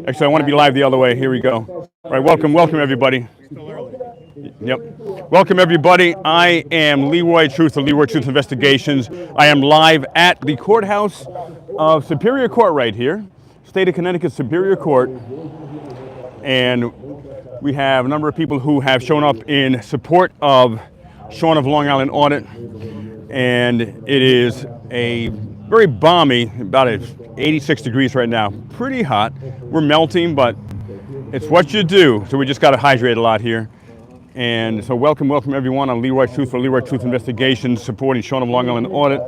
Actually, I want to be live the other way. Here we go. All right, welcome everybody. Yep. Welcome everybody. I am Leroy Truth of Leroy Truth Investigations. I am live at the courthouse of Superior Court right here, State of Connecticut Superior Court. And we have a number of people who have shown up in support of Sean of Long Island Audit. And it is a very balmy, about 86 degrees right now. Pretty hot. We're melting, but it's what you do. So we just got to hydrate a lot here. And so welcome everyone on Leroy Truth for Leroy Truth Investigations, supporting Sean of Long Island Audit.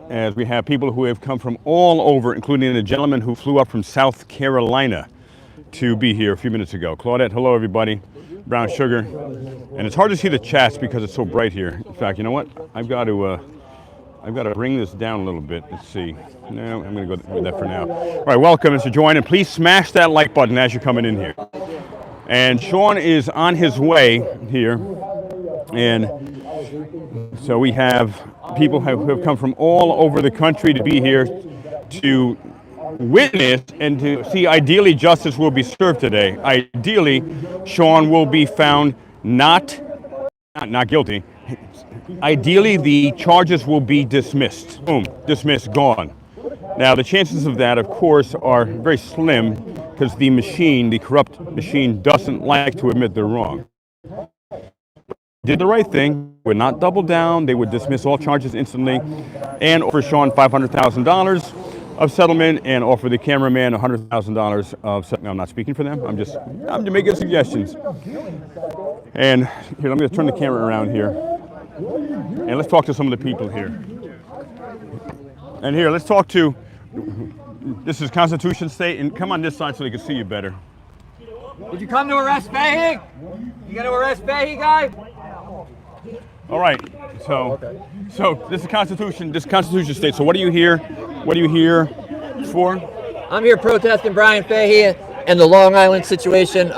As we have people who have come from all over, including a gentleman who flew up from South Carolina to be here a few minutes ago. Claudette, hello everybody. Brown sugar. And it's hard to see the chats because it's so bright here. In fact, you know what? I've got to bring this down a little bit. Let's see. No, I'm going to go with that for now. All right, welcome and to join, and please smash that like button as you're coming in here. And Sean is on his way here, and so we have people who have come from all over the country to be here to witness and to see. Ideally, justice will be served today. Ideally, Sean will be found not guilty. Ideally, the charges will be dismissed. Boom, dismissed, gone. Now, the chances of that, of course, are very slim because the corrupt machine, doesn't like to admit they're wrong. Did the right thing, would not double down, they would dismiss all charges instantly and offer Sean $500,000 of settlement and offer the cameraman $100,000 of settlement. I'm not speaking for them, I'm just making suggestions. And here, I'm going to turn the camera around here. And let's talk to some of the people here. And here, let's talk to, this is Constitution State, and come on this side so they can see you better. Did you come to arrest Fahey? You gonna arrest Fahey, guy? All right, so this is Constitution State. So what are you here? What are you here for? I'm here protesting Brian Fahey and the Long Island situation.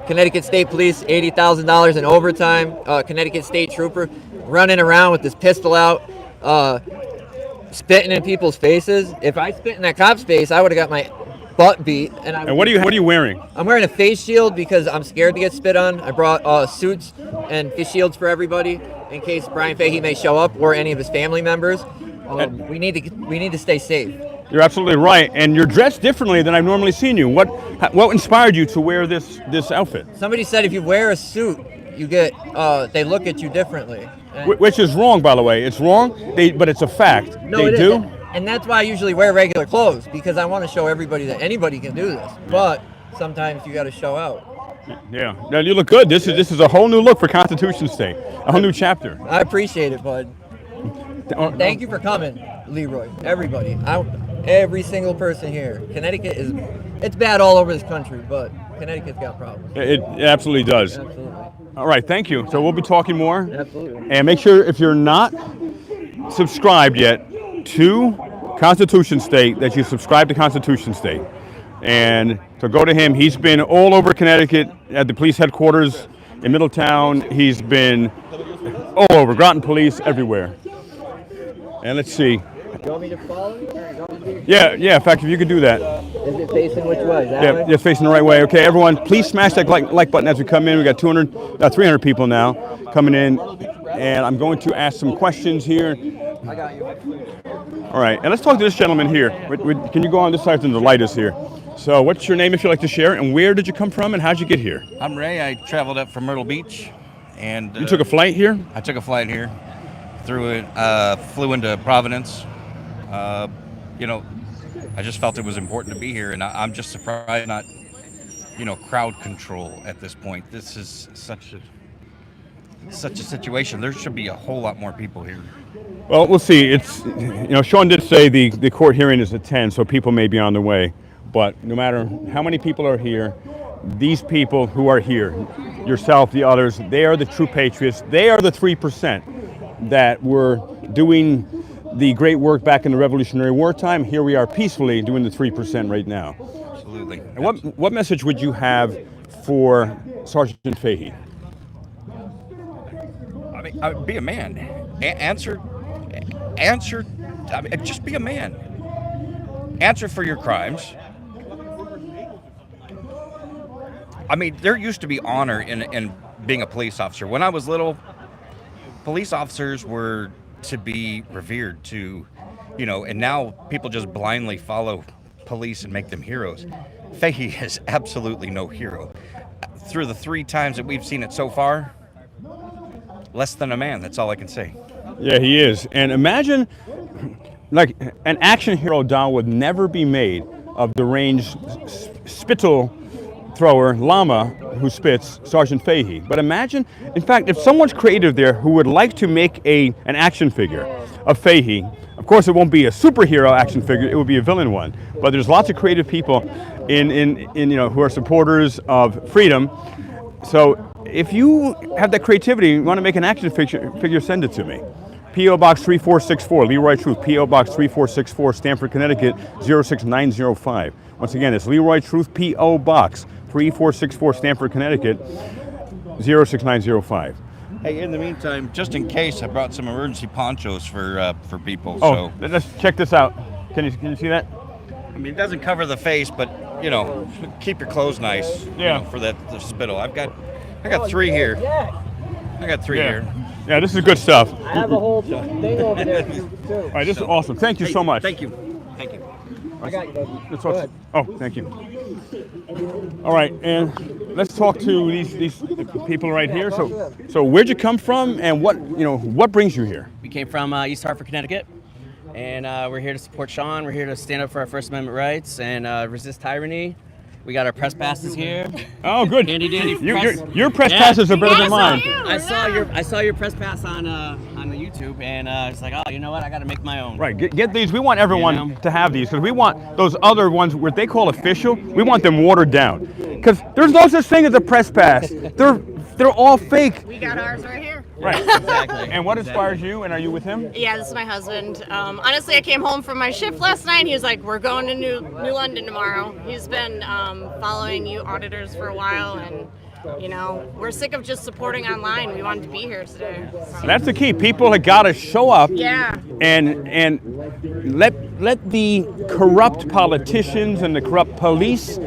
Connecticut State Police, $80,000 in overtime. Connecticut State Trooper running around with his pistol out, spitting in people's faces. If I spit in that cop's face, I would have got my butt beat. And what are you wearing? I'm wearing a face shield because I'm scared to get spit on. I brought suits and face shields for everybody in case Brian Fahey may show up or any of his family members. We need to stay safe. You're absolutely right, and you're dressed differently than I've normally seen you. What inspired you to wear this outfit? Somebody said if you wear a suit, you get they look at you differently. Which is wrong, by the way. It's wrong, but it's a fact. No, they do. And that's why I usually wear regular clothes, because I want to show everybody that anybody can do this. But sometimes you got to show out. Yeah. Now you look good. This is a whole new look for Constitution State. A whole new chapter. I appreciate it, bud. Thank you for coming, Leroy. Everybody. Every single person here. Connecticut it's bad all over this country, but Connecticut's got problems. It absolutely does. Absolutely. All right, thank you. So we'll be talking more. Absolutely. And make sure, if you're not subscribed yet to Constitution State, that you subscribe to Constitution State. And so go to him. He's been all over Connecticut at the police headquarters in Middletown. He's been all over, Groton Police, everywhere. And let's see. You want me to follow you? Yeah, in fact, if you could do that. Is it facing which way? Yeah, it's facing the right way. Okay, everyone, please smash that like button as we come in. We got 300 people now coming in, and I'm going to ask some questions here. I got you. All right, and let's talk to this gentleman here. Can you go on this side since the light is here? So what's your name, if you'd like to share, and where did you come from, and how'd you get here? I'm Ray. I traveled up from Myrtle Beach, and You took a flight here? I took a flight here, flew into Providence. I just felt it was important to be here, and I'm just surprised not, crowd control at this point. This is such a situation. There should be a whole lot more people here. Well, we'll see. Sean did say the court hearing is at 10, so people may be on their way. But no matter how many people are here, these people who are here, yourself, the others, they are the true patriots. They are the 3% that were doing the great work back in the Revolutionary War time. Here we are peacefully doing the 3% right now. Absolutely. And what message would you have for Sergeant Fahey? I mean, be a man. Answer. Just be a man. Answer for your crimes. I mean, there used to be honor in being a police officer. When I was little, police officers were to be revered, and now people just blindly follow police and make them heroes. Fahey is absolutely no hero. Through the 3 times that we've seen it so far, less than a man. That's all I can say. Yeah, he is. And imagine, like, an action hero doll would never be made of the range spittle thrower llama who spits Sergeant Fahey. But imagine, in fact, if someone's creative there who would like to make an action figure of Fahey, of course it won't be a superhero action figure, it would be a villain one. But there's lots of creative people who are supporters of freedom. So if you have that creativity, you want to make an action figure, send it to me. P.O. Box 3464, Leroy Truth, P.O. Box 3464, Stamford, Connecticut, 06905. Once again, it's Leroy Truth, P.O. Box 3464, Stamford, Connecticut, 06905. Hey, in the meantime, just in case, I brought some emergency ponchos for people. Oh, so let's check this out. Can you see that? I mean, it doesn't cover the face, but keep your clothes nice. Yeah. For the spittle. I got 3 here. I got 3 here. Yeah, this is good stuff. I have a whole thing over there too. All right, this is awesome. Thank you so much. Thank you. I got you, baby. Let's talk. Oh, thank you. All right, and let's talk to these people right here. So where'd you come from, and what brings you here? We came from East Hartford, Connecticut, and we're here to support Sean. We're here to stand up for our First Amendment rights and resist tyranny. We got our press passes here. Oh, good. Handy dandy. Your press passes are better than mine. I saw your press pass on the YouTube, and it's like, oh, you know what? I got to make my own. Right. Get these. We want everyone to have these because we want those other ones where they call official. We want them watered down because there's no such thing as a press pass. They're all fake. We got ours right here. Right. Exactly. And what inspires you? And are you with him? Yeah, this is my husband. Honestly, I came home from my shift last night. He was like, "We're going to New London tomorrow." He's been following you auditors for a while, and we're sick of just supporting online. We wanted to be here today. So. That's the key. People have got to show up. Yeah. And let the corrupt politicians and the corrupt police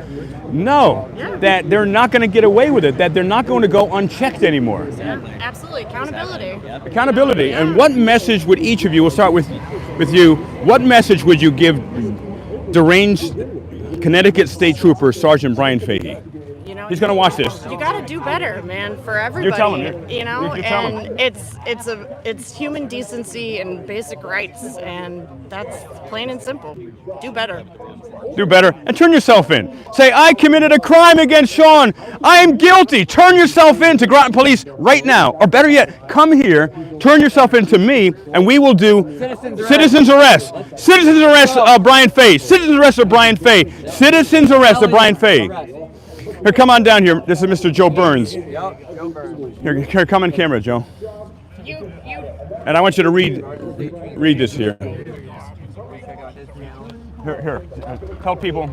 know that they're not going to get away with it, that they're not going to go unchecked anymore. Yeah, absolutely. Accountability. Accountability. And what message would each of you, we'll start with you, what message would you give deranged Connecticut State Trooper Sergeant Brian Fahey? He's going to watch this. You got to do better, man, for everybody. You're telling me. You're telling and it's human decency and basic rights, and that's plain and simple. Do better. Do better and turn yourself in. Say, I committed a crime against Sean. I am guilty. Turn yourself in to Groton Police right now. Or better yet, come here, turn yourself in to me, and we will do citizens arrest. Citizens arrest of Brian Fahey. Citizens arrest of Brian Fahey. Citizens arrest of Brian Fahey. Here, come on down here. This is Mr. Joe Burns. Joe Burns. Here, come on camera, Joe. You. And I want you to read this here. Here. Tell people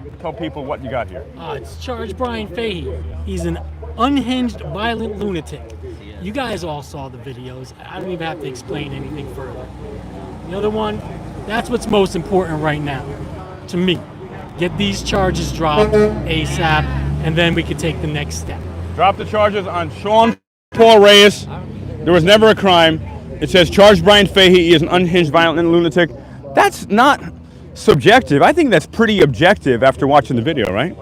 what you got here. It's Charge Brian Fahey. He's an unhinged, violent lunatic. You guys all saw the videos. I don't even have to explain anything further. The other one, that's what's most important right now, to me. Get these charges dropped ASAP, and then we can take the next step. Drop the charges on Sean Paul Reyes. There was never a crime. It says, charge Brian Fahey. He is an unhinged, violent lunatic. That's not subjective. I think that's pretty objective after watching the video, right?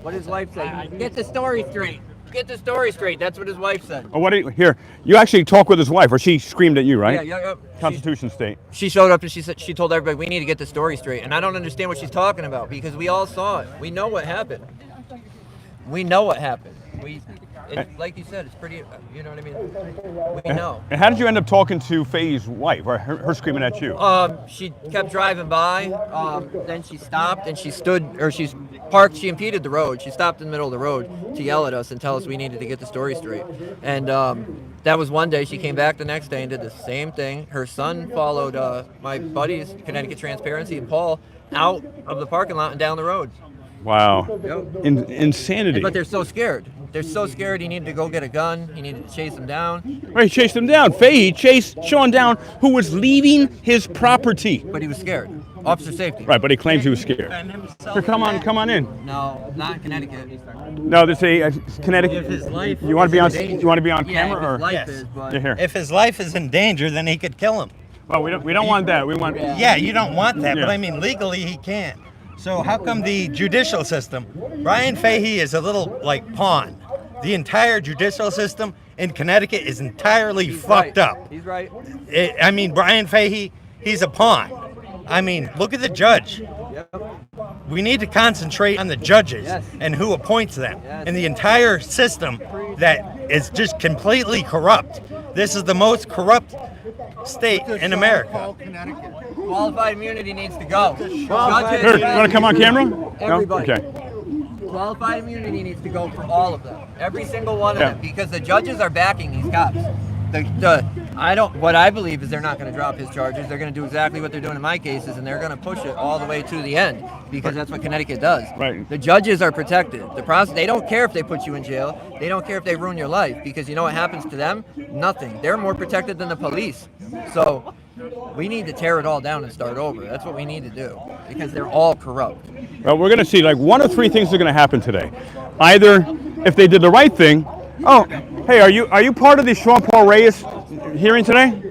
What his wife said. Get the story straight. Get the story straight. That's what his wife said. Oh, here? You actually talked with his wife, or she screamed at you, right? Yeah. Constitution State. She showed up and she told everybody we need to get the story straight. And I don't understand what she's talking about because we all saw it. We know what happened. Like you said, it's pretty. You know what I mean? We know. And how did you end up talking to Fahey's wife, or her screaming at you? She kept driving by. Then she stopped and she parked. She impeded the road. She stopped in the middle of the road to yell at us and tell us we needed to get the story straight. And that was one day. She came back the next day and did the same thing. Her son followed my buddies, Connecticut Transparency and Paul, out of the parking lot and down the road. Wow. Yep. Insanity. But they're so scared. They're so scared he needed to go get a gun. He needed to chase him down. Right, he chased him down. Fahey chased Sean down, who was leaving his property. But he was scared. Officer safety. Right, but he claims he was scared. So come on in. No, not in Connecticut. No, there's a Connecticut. If his life You want to be on? is in danger. You want to be on Yeah, camera if or? his life Yes. is, but You're here. If his life is in danger, then he could kill him. Well, we don't want that. We want. Yeah, you don't want that, Yeah. but I mean, legally he can't. So how come the judicial system, Brian Fahey is a little like pawn. The entire judicial system in Connecticut is entirely fucked up. He's right. I mean, Brian Fahey, he's a pawn. I mean, look at the judge. Yep. We need to concentrate on the judges Yes. and who appoints them. Yes. And the entire system that is just completely corrupt. This is the most corrupt state in America. Qualified immunity needs to go. Here, you want to come on camera? Everybody. No? Okay. Qualified immunity needs to go for all of them. Every single one of Yeah. them, because the judges are backing these cops. What I believe is they're not going to drop his charges. They're going to do exactly what they're doing in my cases, and they're going to push it all the way to the end because that's what Connecticut does. Right. The judges are protected. They don't care if they put you in jail. They don't care if they ruin your life because you know what happens to them? Nothing. They're more protected than the police. So we need to tear it all down and start over. That's what we need to do because they're all corrupt. Well, we're going to see like one of three things are going to happen today. Either if they did the right thing. Oh, hey, are you part of the Sean Paul Reyes hearing today?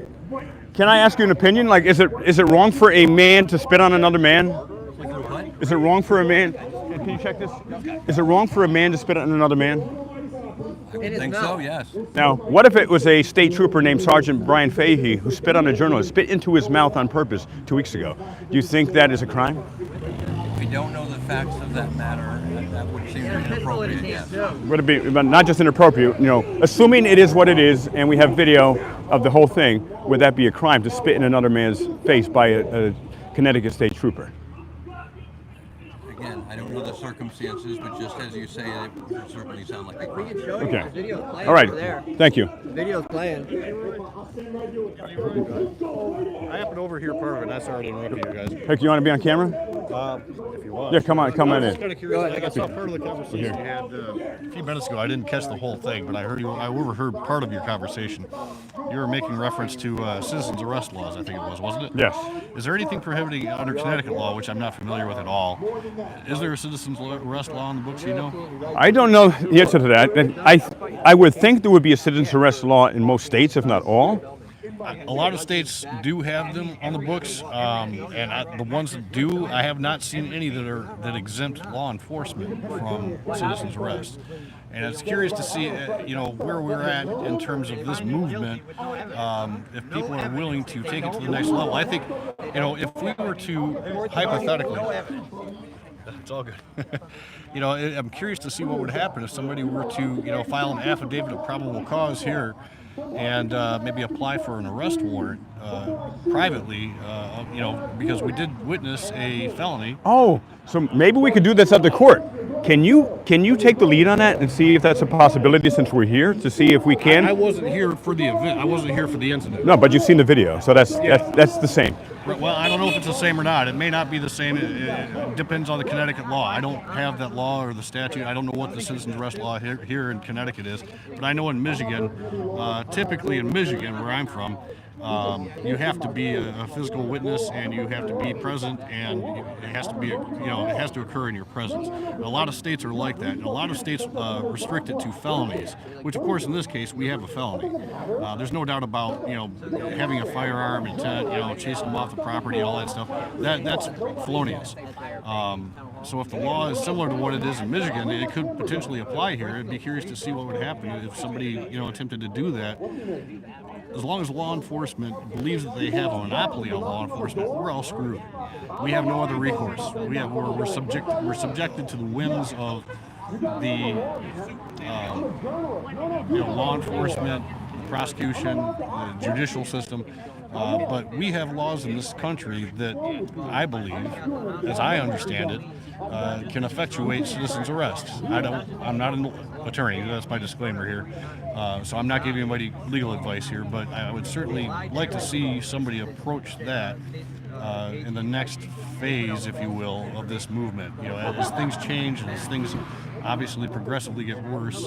Can I ask you an opinion? Like, is it wrong for a man to spit on another man? Is it wrong for a man? Can you check this? Is it wrong for a man to spit on another man? It is I think not. so, yes. Now, what if it was a state trooper named Sergeant Brian Fahey who spit on a journalist, spit into his mouth on purpose 2 weeks ago? Do you think that is a crime? If we don't know the facts of that matter, that would seem And a pistol in his inappropriate, hand yes. too. Would it be but not just inappropriate? You know, assuming it is what it is, and we have video of the whole thing, would that be a crime to spit in another man's face by a Connecticut state trooper? Again, I don't know the circumstances, but just as you say, it would certainly sound like a We can crime. show you Okay. the video's playing All right. over there. Thank you. The video's playing. I happened to overhear part of it, and I started interrupting you guys. Hey, you want to be on camera? If you want. Yeah, come on I was in. just kind of curious. I saw part of the conversation you had a few minutes ago. I didn't catch the whole thing, but I overheard part of your conversation. You were making reference to citizens arrest laws, I think it was, wasn't it? Yes. Is there anything prohibiting under Connecticut law, which I'm not familiar with at all? Is there a citizens arrest law in the books, you know? I don't know the answer to that. And I would think there would be a citizen's arrest law in most states, if not all. A lot of states do have them on the books, the ones that do, I have not seen any that exempt law enforcement from citizens arrest. And it's curious to see, where we're at in terms of this movement. If people are willing to take it to the next level, I think, if we were to hypothetically. It's all good. I'm curious to see what would happen if somebody were to, file an affidavit of probable cause here and maybe apply for an arrest warrant privately, because we did witness a felony. Oh, so maybe we could do this at the court. Can you take the lead on that and see if that's a possibility since we're here to see if we can? I wasn't here for the event. I wasn't here for the incident. No, but you've seen the video, so that's the same. Well, I don't know if it's the same or not. It may not be the same. It depends on the Connecticut law. I don't have that law or the statute. I don't know what the citizens arrest law here in Connecticut is. But I know in Michigan, typically in Michigan, where I'm from, you have to be a physical witness and you have to be present, and it has to be, it has to occur in your presence. A lot of states are like that. And a lot of states restrict it to felonies, which of course in this case we have a felony. There's no doubt about having a firearm intent, chasing them off the property, all that stuff. That's felonious. So if the law is similar to what it is in Michigan, it could potentially apply here. I'd be curious to see what would happen if somebody attempted to do that. As long as law enforcement believes that they have a monopoly on law enforcement, we're all screwed. We have no other recourse. We're subjected to the whims of the law enforcement, prosecution, the judicial system. But we have laws in this country that I believe, as I understand it, can effectuate citizens' arrests. I'm not an attorney. That's my disclaimer here. So I'm not giving anybody legal advice here, but I would certainly like to see somebody approach that in the next phase, if you will, of this movement. As things change and as things obviously progressively get worse,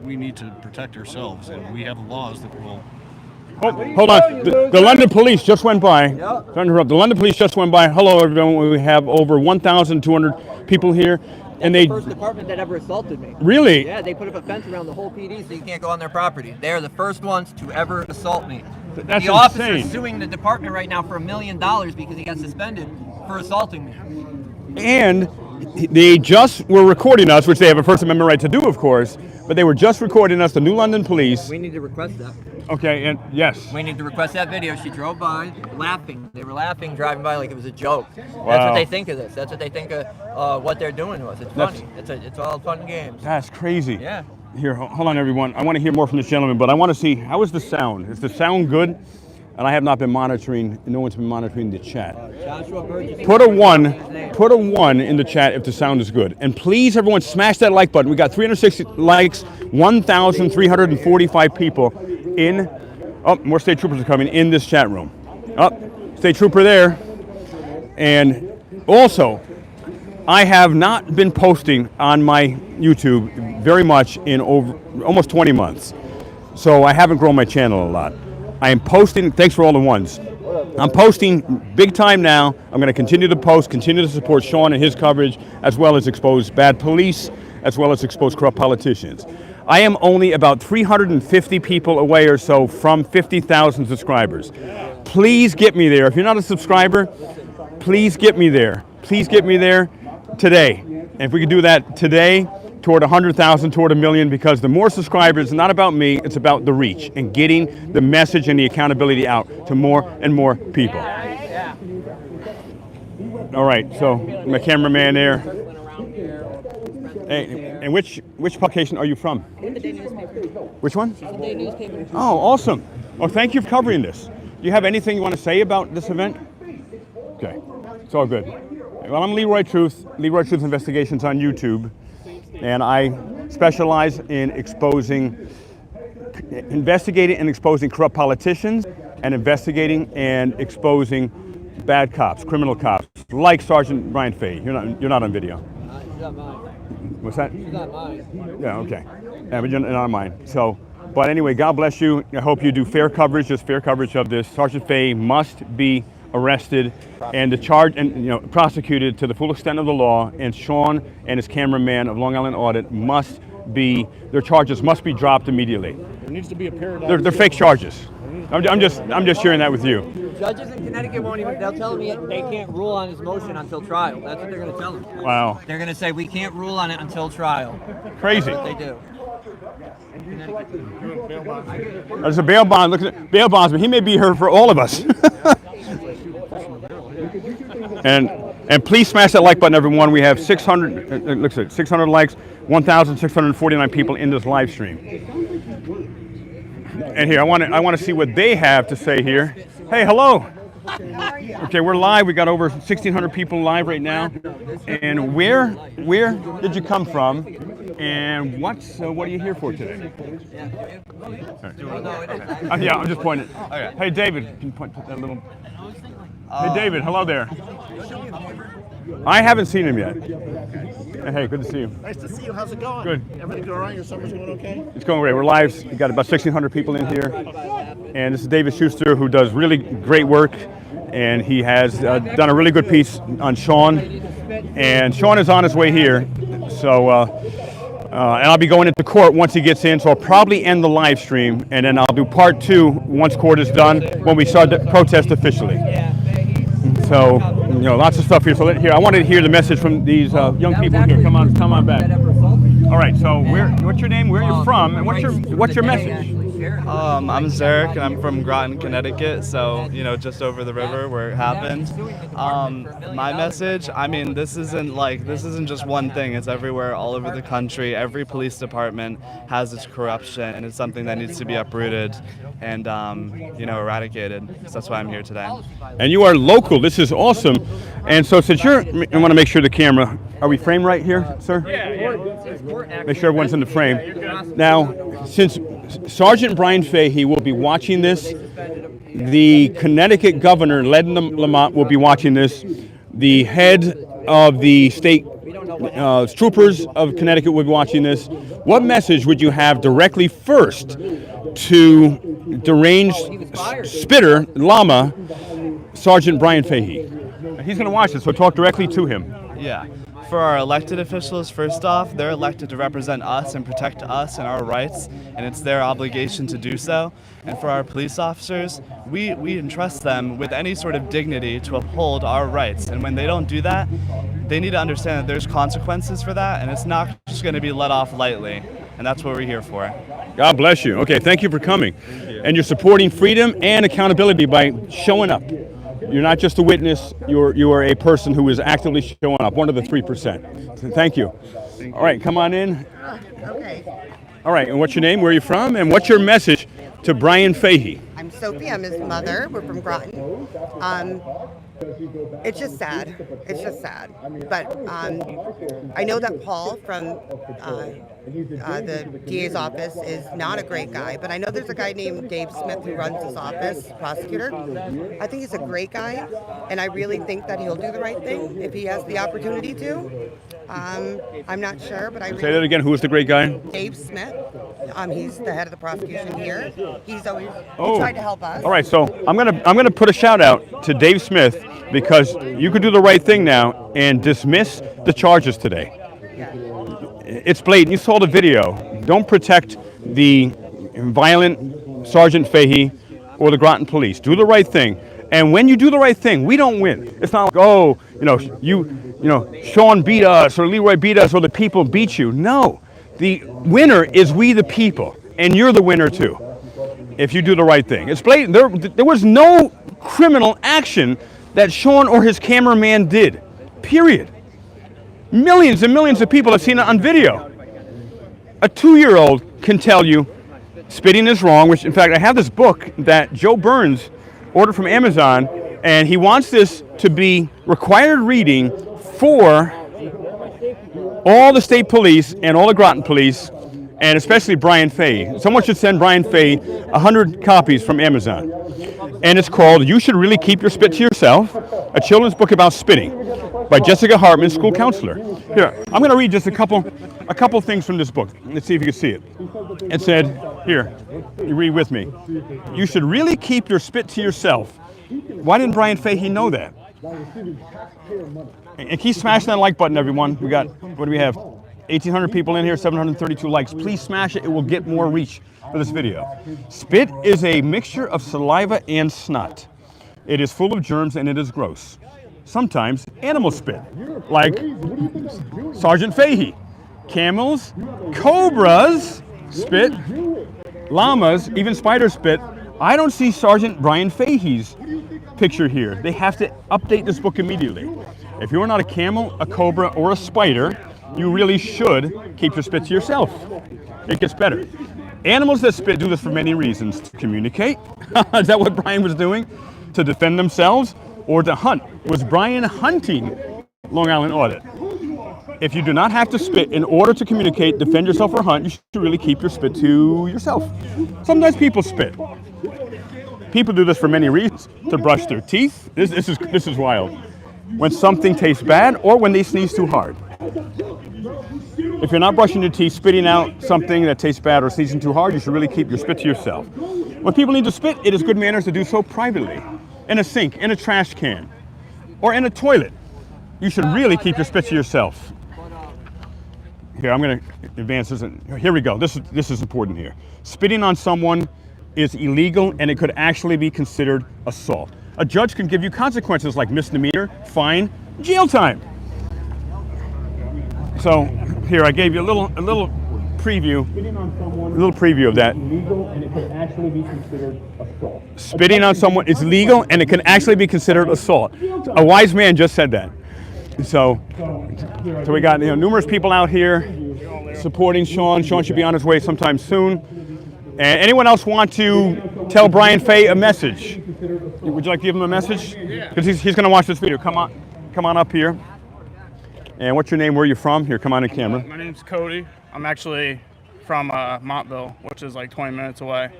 we need to protect ourselves, and we have laws that will Hold on. The London police just went by. Sorry to interrupt. The London police just went by. Hello, everyone. We have over 1,200 people here. And That's the first department that ever assaulted me. Really? Yeah, they put up a fence around the whole PD so you can't go on their property. They are the first ones to ever assault me. That's the officer insane. is suing the department right now for $1 million because he got suspended for assaulting me. And they just were recording us, which they have a First Amendment right to do, of course, but they were just recording us, the New London Police. We need to request that. Okay, and yes. We need to request that video. She drove by laughing. They were laughing, driving by like it was a joke. That's Wow. what they think of this. That's what they think of what they're doing to us. It's funny. It's all fun and games. That's crazy. Yeah. Here, hold on, everyone. I want to hear more from this gentleman, but I want to see, how is the sound? Is the sound good? And I have not been monitoring, no one's been monitoring the chat. Joshua Burgess. Put a one in the chat if the sound is good. And please, everyone, smash that like button. We got 360 likes, 1,345 people in, more state troopers are coming in this chat room. State trooper there. And also, I have not been posting on my YouTube very much in over almost 20 months. So I haven't grown my channel a lot. I am posting, thanks for all the ones. I'm posting big time now. I'm going to continue to post, continue to support Sean and his coverage, as well as expose bad police, as well as expose corrupt politicians. I am only about 350 people away or so from 50,000 subscribers. Please get me there. If you're not a subscriber, please get me there. Please get me there today. And if we could do that today, toward 100,000, toward 1 million, because the more subscribers, it's not about me, it's about the reach and getting the message and the accountability out to more and more people. All right, so my cameraman there. Hey, and which publication are you from? The Day newspaper. Which one? The Day newspaper. Oh, awesome. Well, thank you for covering this. Do you have anything you want to say about this event? Okay, it's all good. Well, I'm Leroy Truth Investigations on YouTube. And I specialize in investigating and exposing corrupt politicians, and investigating and exposing bad cops, criminal cops, like Sergeant Brian Fahey. You're not on video. She's not mine. What's that? She's not mine. Yeah, okay. Yeah, but you're not on mine. So, but anyway, God bless you. I hope you do fair coverage, just fair coverage of this. Sergeant Fahey must be arrested and prosecuted to the full extent of the law, and Sean and his cameraman of Long Island Audit their charges must be dropped immediately. There needs to be a paradigm. They're fake charges. I'm just sharing that with you. Judges in Connecticut they'll tell me they can't rule on his motion until trial. That's what they're going to tell him. Wow. They're going to say we can't rule on it until trial. Crazy. That's what they do. There's a bail bond. Look at bail bondsman. He may be here for all of us. And please smash that like button, everyone. We have 600 likes, 1,649 people in this live stream. And here, I want to see what they have to say here. Hey, hello. Okay, we're live. We got over 1,600 people live right now. And where did you come from? And what are you here for today? Right. Yeah, I'm just pointing. Okay. Hey, David, can you point that little? Hey, David, hello there. I haven't seen him yet. Hey, good to see you. Nice to see you. How's it going? Good. Everything going alright? Your summer's going okay? It's going great. We're live. We got about 1,600 people in here. And this is David Schuster, who does really great work. And he has done a really good piece on Sean. And Sean is on his way here. So, and I'll be going into court once he gets in. So I'll probably end the live stream. And then I'll do part 2 once court is done, when we start the protest officially. So, lots of stuff here. So here, I wanted to hear the message from these young people here. Come on back. All right. So, what's your name? Where are you from? And what's your message? I'm Zarek, and I'm from Groton, Connecticut. So, just over the river where it happened. My message. I mean, this isn't just one thing. It's everywhere, all over the country. Every police department has its corruption, and it's something that needs to be uprooted and eradicated. So that's why I'm here today. And you are local. This is awesome. And so, since I want to make sure the camera. Are we framed right here, sir? Yeah. Make sure everyone's in the frame. Now, since Sergeant Brian Fahey will be watching this, the Connecticut governor, Len Lamont, will be watching this. The head of the state troopers of Connecticut will be watching this. What message would you have directly first to deranged spitter, llama, Sergeant Brian Fahey. He's going to watch this, so talk directly to him. Yeah. For our elected officials, first off, they're elected to represent us and protect us and our rights, and it's their obligation to do so. And for our police officers, we entrust them with any sort of dignity to uphold our rights. And when they don't do that, they need to understand that there's consequences for that, and it's not just going to be let off lightly. And that's what we're here for. God bless you. Okay, thank you for coming. And you're supporting freedom and accountability by showing up. You're not just a witness, you are a person who is actively showing up, one of the 3%. So thank you. All right, come on in. Okay. All right, and what's your name, where are you from, and what's your message to Brian Fahey? I'm Sophie, I'm his mother. We're from Groton. It's just sad. It's just sad. But I know that Paul from the DA's office is not a great guy, but I know there's a guy named Dave Smith who runs his office, prosecutor. I think he's a great guy, and I really think that he'll do the right thing if he has the opportunity to. I'm not sure, but I really... Say that again, who is the great guy? Dave Smith. He's the head of the prosecution here. He's always he tried to help us. All right, so I'm gonna put a shout out to Dave Smith because you could do the right thing now and dismiss the charges today. It's blatant. You saw the video. Don't protect the violent Sergeant Fahey or the Groton police. Do the right thing. And when you do the right thing, we don't win. It's not like, oh, Sean beat us or Leroy beat us or the people beat you. No. The winner is we the people, and you're the winner too, if you do the right thing. It's blatant. There was no criminal action that Sean or his cameraman did, period. Millions and millions of people have seen it on video. A 2-year-old can tell you spitting is wrong, which in fact I have this book that Joe Burns ordered from Amazon, and he wants this to be required reading for all the state police and all the Groton police, and especially Brian Fahey. Someone should send Brian Fahey 100 copies from Amazon. And it's called You Should Really Keep Your Spit to Yourself, a children's book about spitting by Jessica Hartman, school counselor. Here, I'm going to read just a couple things from this book. Let's see if you can see it. It said, here, you read with me. You should really keep your spit to yourself. Why didn't Brian Fahey know that? And keep smashing that like button, everyone. We got, what do we have? 1,800 people in here, 732 likes. Please smash it. It will get more reach for this video. Spit is a mixture of saliva and snot. It is full of germs and it is gross. Sometimes animal spit, like Sergeant Fahey. Camels, cobras spit, llamas, even spiders spit. I don't see Sergeant Brian Fahey's picture here. They have to update this book immediately. If you're not a camel, a cobra, or a spider, you really should keep your spit to yourself. It gets better. Animals that spit do this for many reasons. To communicate, is that what Brian was doing? To defend themselves, or to hunt? Was Brian hunting Long Island Audit? If you do not have to spit in order to communicate, defend yourself, or hunt, you should really keep your spit to yourself. Sometimes people spit. People do this for many reasons. To brush their teeth. This is wild. When something tastes bad, or when they sneeze too hard. If you're not brushing your teeth, spitting out something that tastes bad or sneezing too hard, you should really keep your spit to yourself. When people need to spit, it is good manners to do so privately, in a sink, in a trash can, or in a toilet. You should really keep your spit to yourself. Here, I'm going to advance this. Here we go. This is important here. Spitting on someone is illegal, and it could actually be considered assault. A judge can give you consequences like misdemeanor, fine, jail time. So here, I gave you a little preview of that. Spitting on someone is legal, and it can actually be considered assault. A wise man just said that. So we got numerous people out here supporting Sean. Sean should be on his way sometime soon. And anyone else want to tell Brian Fahey a message? Would you like to give him a message? Because he's going to watch this video. Come on up here. And what's your name? Where are you from? Here, come on in camera. My name's Cody. I'm actually from Montville, which is like 20 minutes away.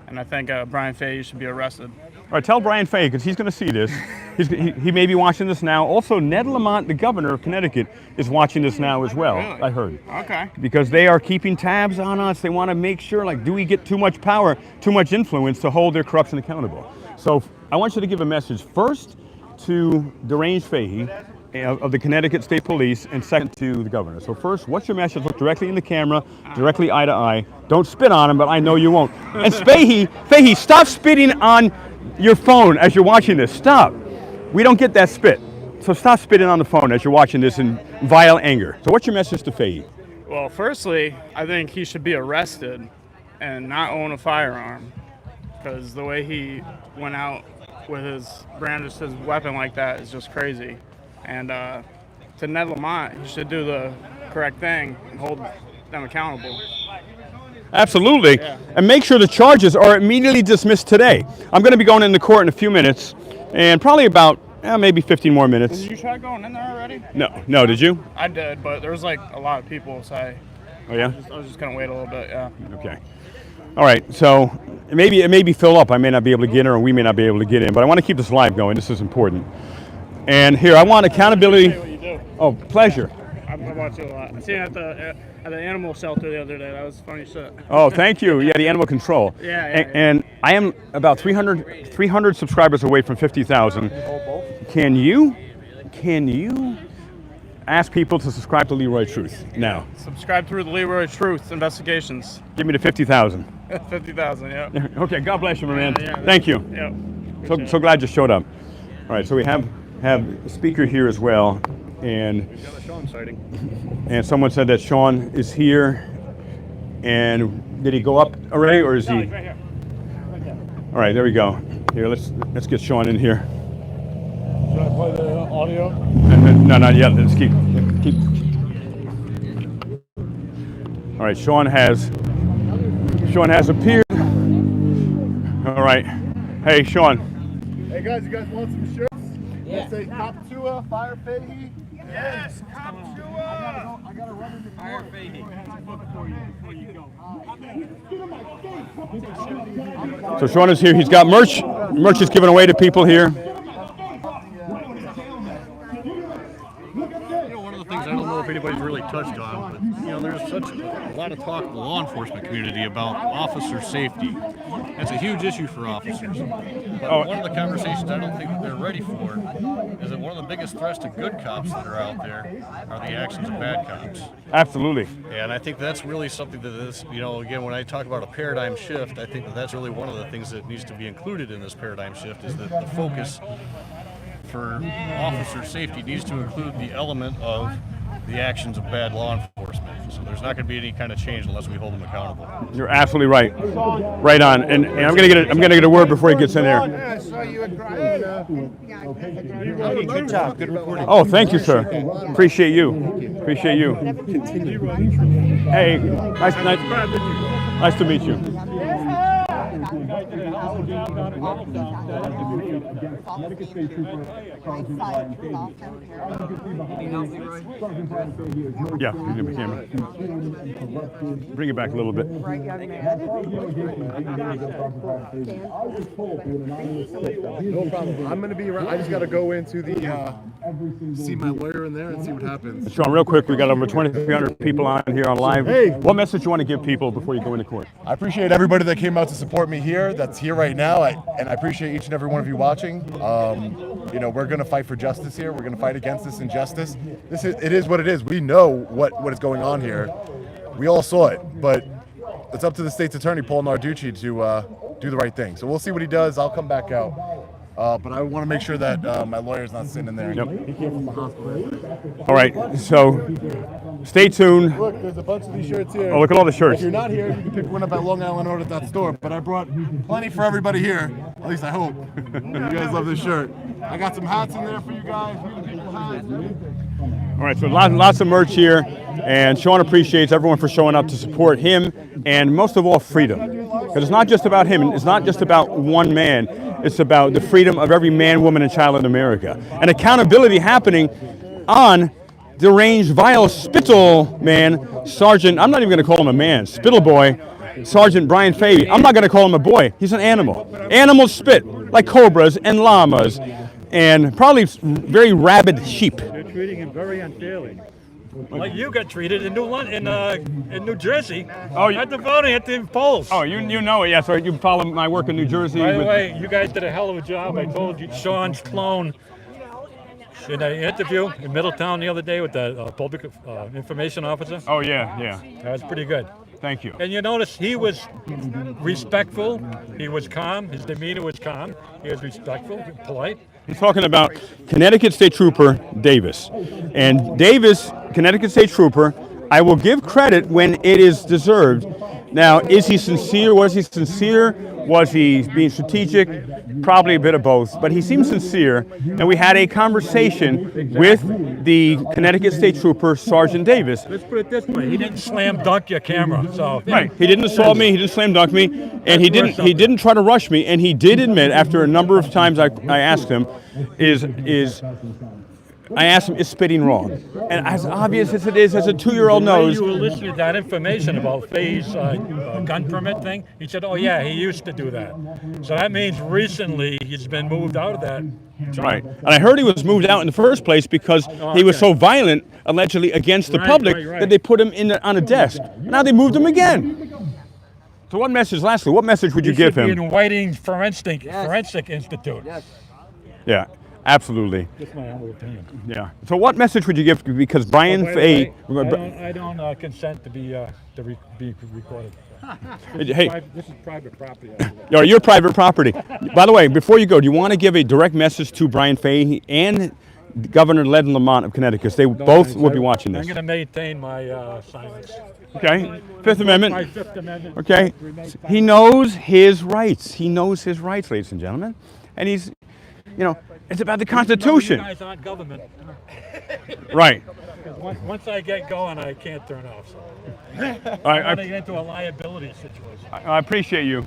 And I think Brian Fahey should be arrested. All right, tell Brian Fahey, because he's going to see this. He may be watching this now. Also, Ned Lamont, the governor of Connecticut, is watching this now as well, Really? I heard. Okay. Because they are keeping tabs on us. They want to make sure, like, do we get too much power, too much influence to hold their corruption accountable? So I want you to give a message first to Deranged Fahey of the Connecticut State Police, and second to the governor. So first, what's your message? Look directly in the camera, directly eye to eye. Don't spit on him, but I know you won't. And Fahey, stop spitting on your phone as you're watching this. Stop. We don't get that spit. So stop spitting on the phone as you're watching this in vile anger. So what's your message to Fahey? Well, firstly, I think he should be arrested and not own a firearm, because the way he went out with brandished his weapon like that is just crazy. And to Ned Lamont, he should do the correct thing and hold them accountable. Absolutely. Yeah. And make sure the charges are immediately dismissed today. I'm going to be going into court in a few minutes, and probably about maybe 15 more minutes. Did you try going in there already? No, did you? I did, but there was like a lot of people, so Oh yeah? I was just going to wait a little bit, yeah. Okay. All right, so it may be fill up. I may not be able to get in, or we may not be able to get in, but I want to keep this live going. This is important. And here, I want accountability. What you do. Oh, pleasure. I watch you a lot. I seen it at the animal shelter the other day. That was funny shit. Oh, thank you. Yeah, the animal control. Yeah. And I am about 300 subscribers away from 50,000. Can you ask people to subscribe to Leroy Truth now? Subscribe through the Leroy Truth Investigations. Give me the 50,000. 50,000, yeah. Okay, God bless you, my man. Yeah, Thank you. Yeah. So glad you showed up. All right, so we have a speaker here as well, and We've got a Sean sighting. And someone said that Sean is here. And did he go up already, or is he? No, he's right here. Right there. All right, there we go. Here, let's get Sean in here. Should I play the audio? No, not yet. Let's keep. All right, Sean has appeared. All right. Hey, Sean. Hey guys, you guys want some shirts? Yeah. Say Cop Chua, Fire Fahey. Yes, Cop Chua. I gotta run into Fire Fahey. So Sean is here. He's got merch. Merch is given away to people here. Things I don't know if anybody's really touched on, but there's such a lot of talk in the law enforcement community about officer safety. It's a huge issue for officers. But one of the conversations I don't think that they're ready for is that one of the biggest threats to good cops that are out there are the actions of bad cops. Absolutely. And I think that's really something that this, again, when I talk about a paradigm shift, I think that that's really one of the things that needs to be included in this paradigm shift, is that the focus for officer safety needs to include the element of the actions of bad law enforcement. So there's not going to be any kind of change unless we hold them accountable. You're absolutely right. Right on. And I'm gonna get a word before he gets in there. I saw you at Groton. Good job, good recording. Oh, thank you, sir. Appreciate you. Hey, nice to meet you. Yeah, you give me the camera. Bring it back a little bit. No problem. I'm gonna be around. I just gotta go into the see my lawyer in there and see what happens. Sean, real quick, we got over 2,300 people on here on live. Hey. What message you want to give people before you go into court? I appreciate everybody that came out to support me here, that's here right now, and I appreciate each and every one of you watching. We're going to fight for justice here. We're going to fight against this injustice. It is what it is. We know what is going on here. We all saw it, but it's up to the state's attorney, Paul Narducci, to do the right thing. So we'll see what he does. I'll come back out. But I want to make sure that my lawyer's not sitting in there. Yep. He came from the hospital. All right, so stay tuned. Look, there's a bunch of these shirts here. Oh, look at all the shirts. If you're not here, you can pick one up at Long Island Audit store. But I brought plenty for everybody here. At least I hope. You guys love this shirt. I got some hats in there for you guys. All right, so lots of merch here, and Sean appreciates everyone for showing up to support him, and most of all, freedom. Because it's not just about him, it's not just about one man, it's about the freedom of every man, woman, and child in America. And accountability happening on deranged, vile spittle man, Sergeant, I'm not even going to call him a man, spittle boy, Sergeant Brian Fahey. I'm not going to call him a boy. He's an animal. Animals spit like cobras and llamas and probably very rabid sheep. They're treating him very unfairly. Like you got treated in New Jersey. Oh, at the voting at the polls. Oh, you know it, yeah. So you follow my work in New Jersey. By the way, you guys did a hell of a job. I told you, Sean's clone. In an interview in Middletown the other day with the public information officer. Oh yeah. That was pretty good. Thank you. And you notice he was respectful. He was calm. His demeanor was calm. He was respectful, polite. He's talking about Connecticut State Trooper Davis. And Davis, Connecticut State Trooper, I will give credit when it is deserved. Now, is he sincere? Was he sincere? Was he being strategic? Probably a bit of both, but he seemed sincere. And we had a conversation with the Connecticut State Trooper, Sergeant Davis. Let's put it this way: he didn't slam dunk your camera. So right, he didn't assault me, he didn't slam dunk me, and he didn't try to rush me. And he did admit, after a number of times I asked him, is spitting wrong? And as obvious as it is, as a 2-year-old knows. You were listening to that information about Faye's gun permit thing. He said, "Oh yeah, he used to do that." So that means recently he's been moved out of that. Right, and I heard he was moved out in the first place because he was so violent, allegedly against the public, that they put him on a desk. Now they moved him again. So what message? Lastly, what message would you give him? He should be in Whiting Forensic Institute. Yes. Yeah. Absolutely. Just my humble opinion. Yeah. So what message would you give? Because Brian Fahey. I don't consent to be recorded. Hey, this is private property. Your private property. By the way, before you go, do you want to give a direct message to Brian Fahey and Governor Len Lamont of Connecticut? They both will be watching this. I'm going to maintain my silence. Okay. Fifth Amendment. My Fifth Amendment. Okay. He knows his rights. He knows his rights, ladies and gentlemen, and he's, it's about the Constitution. You guys aren't government. Right. Once I get going, I can't turn off. So. I want to get into a liability situation. I appreciate you.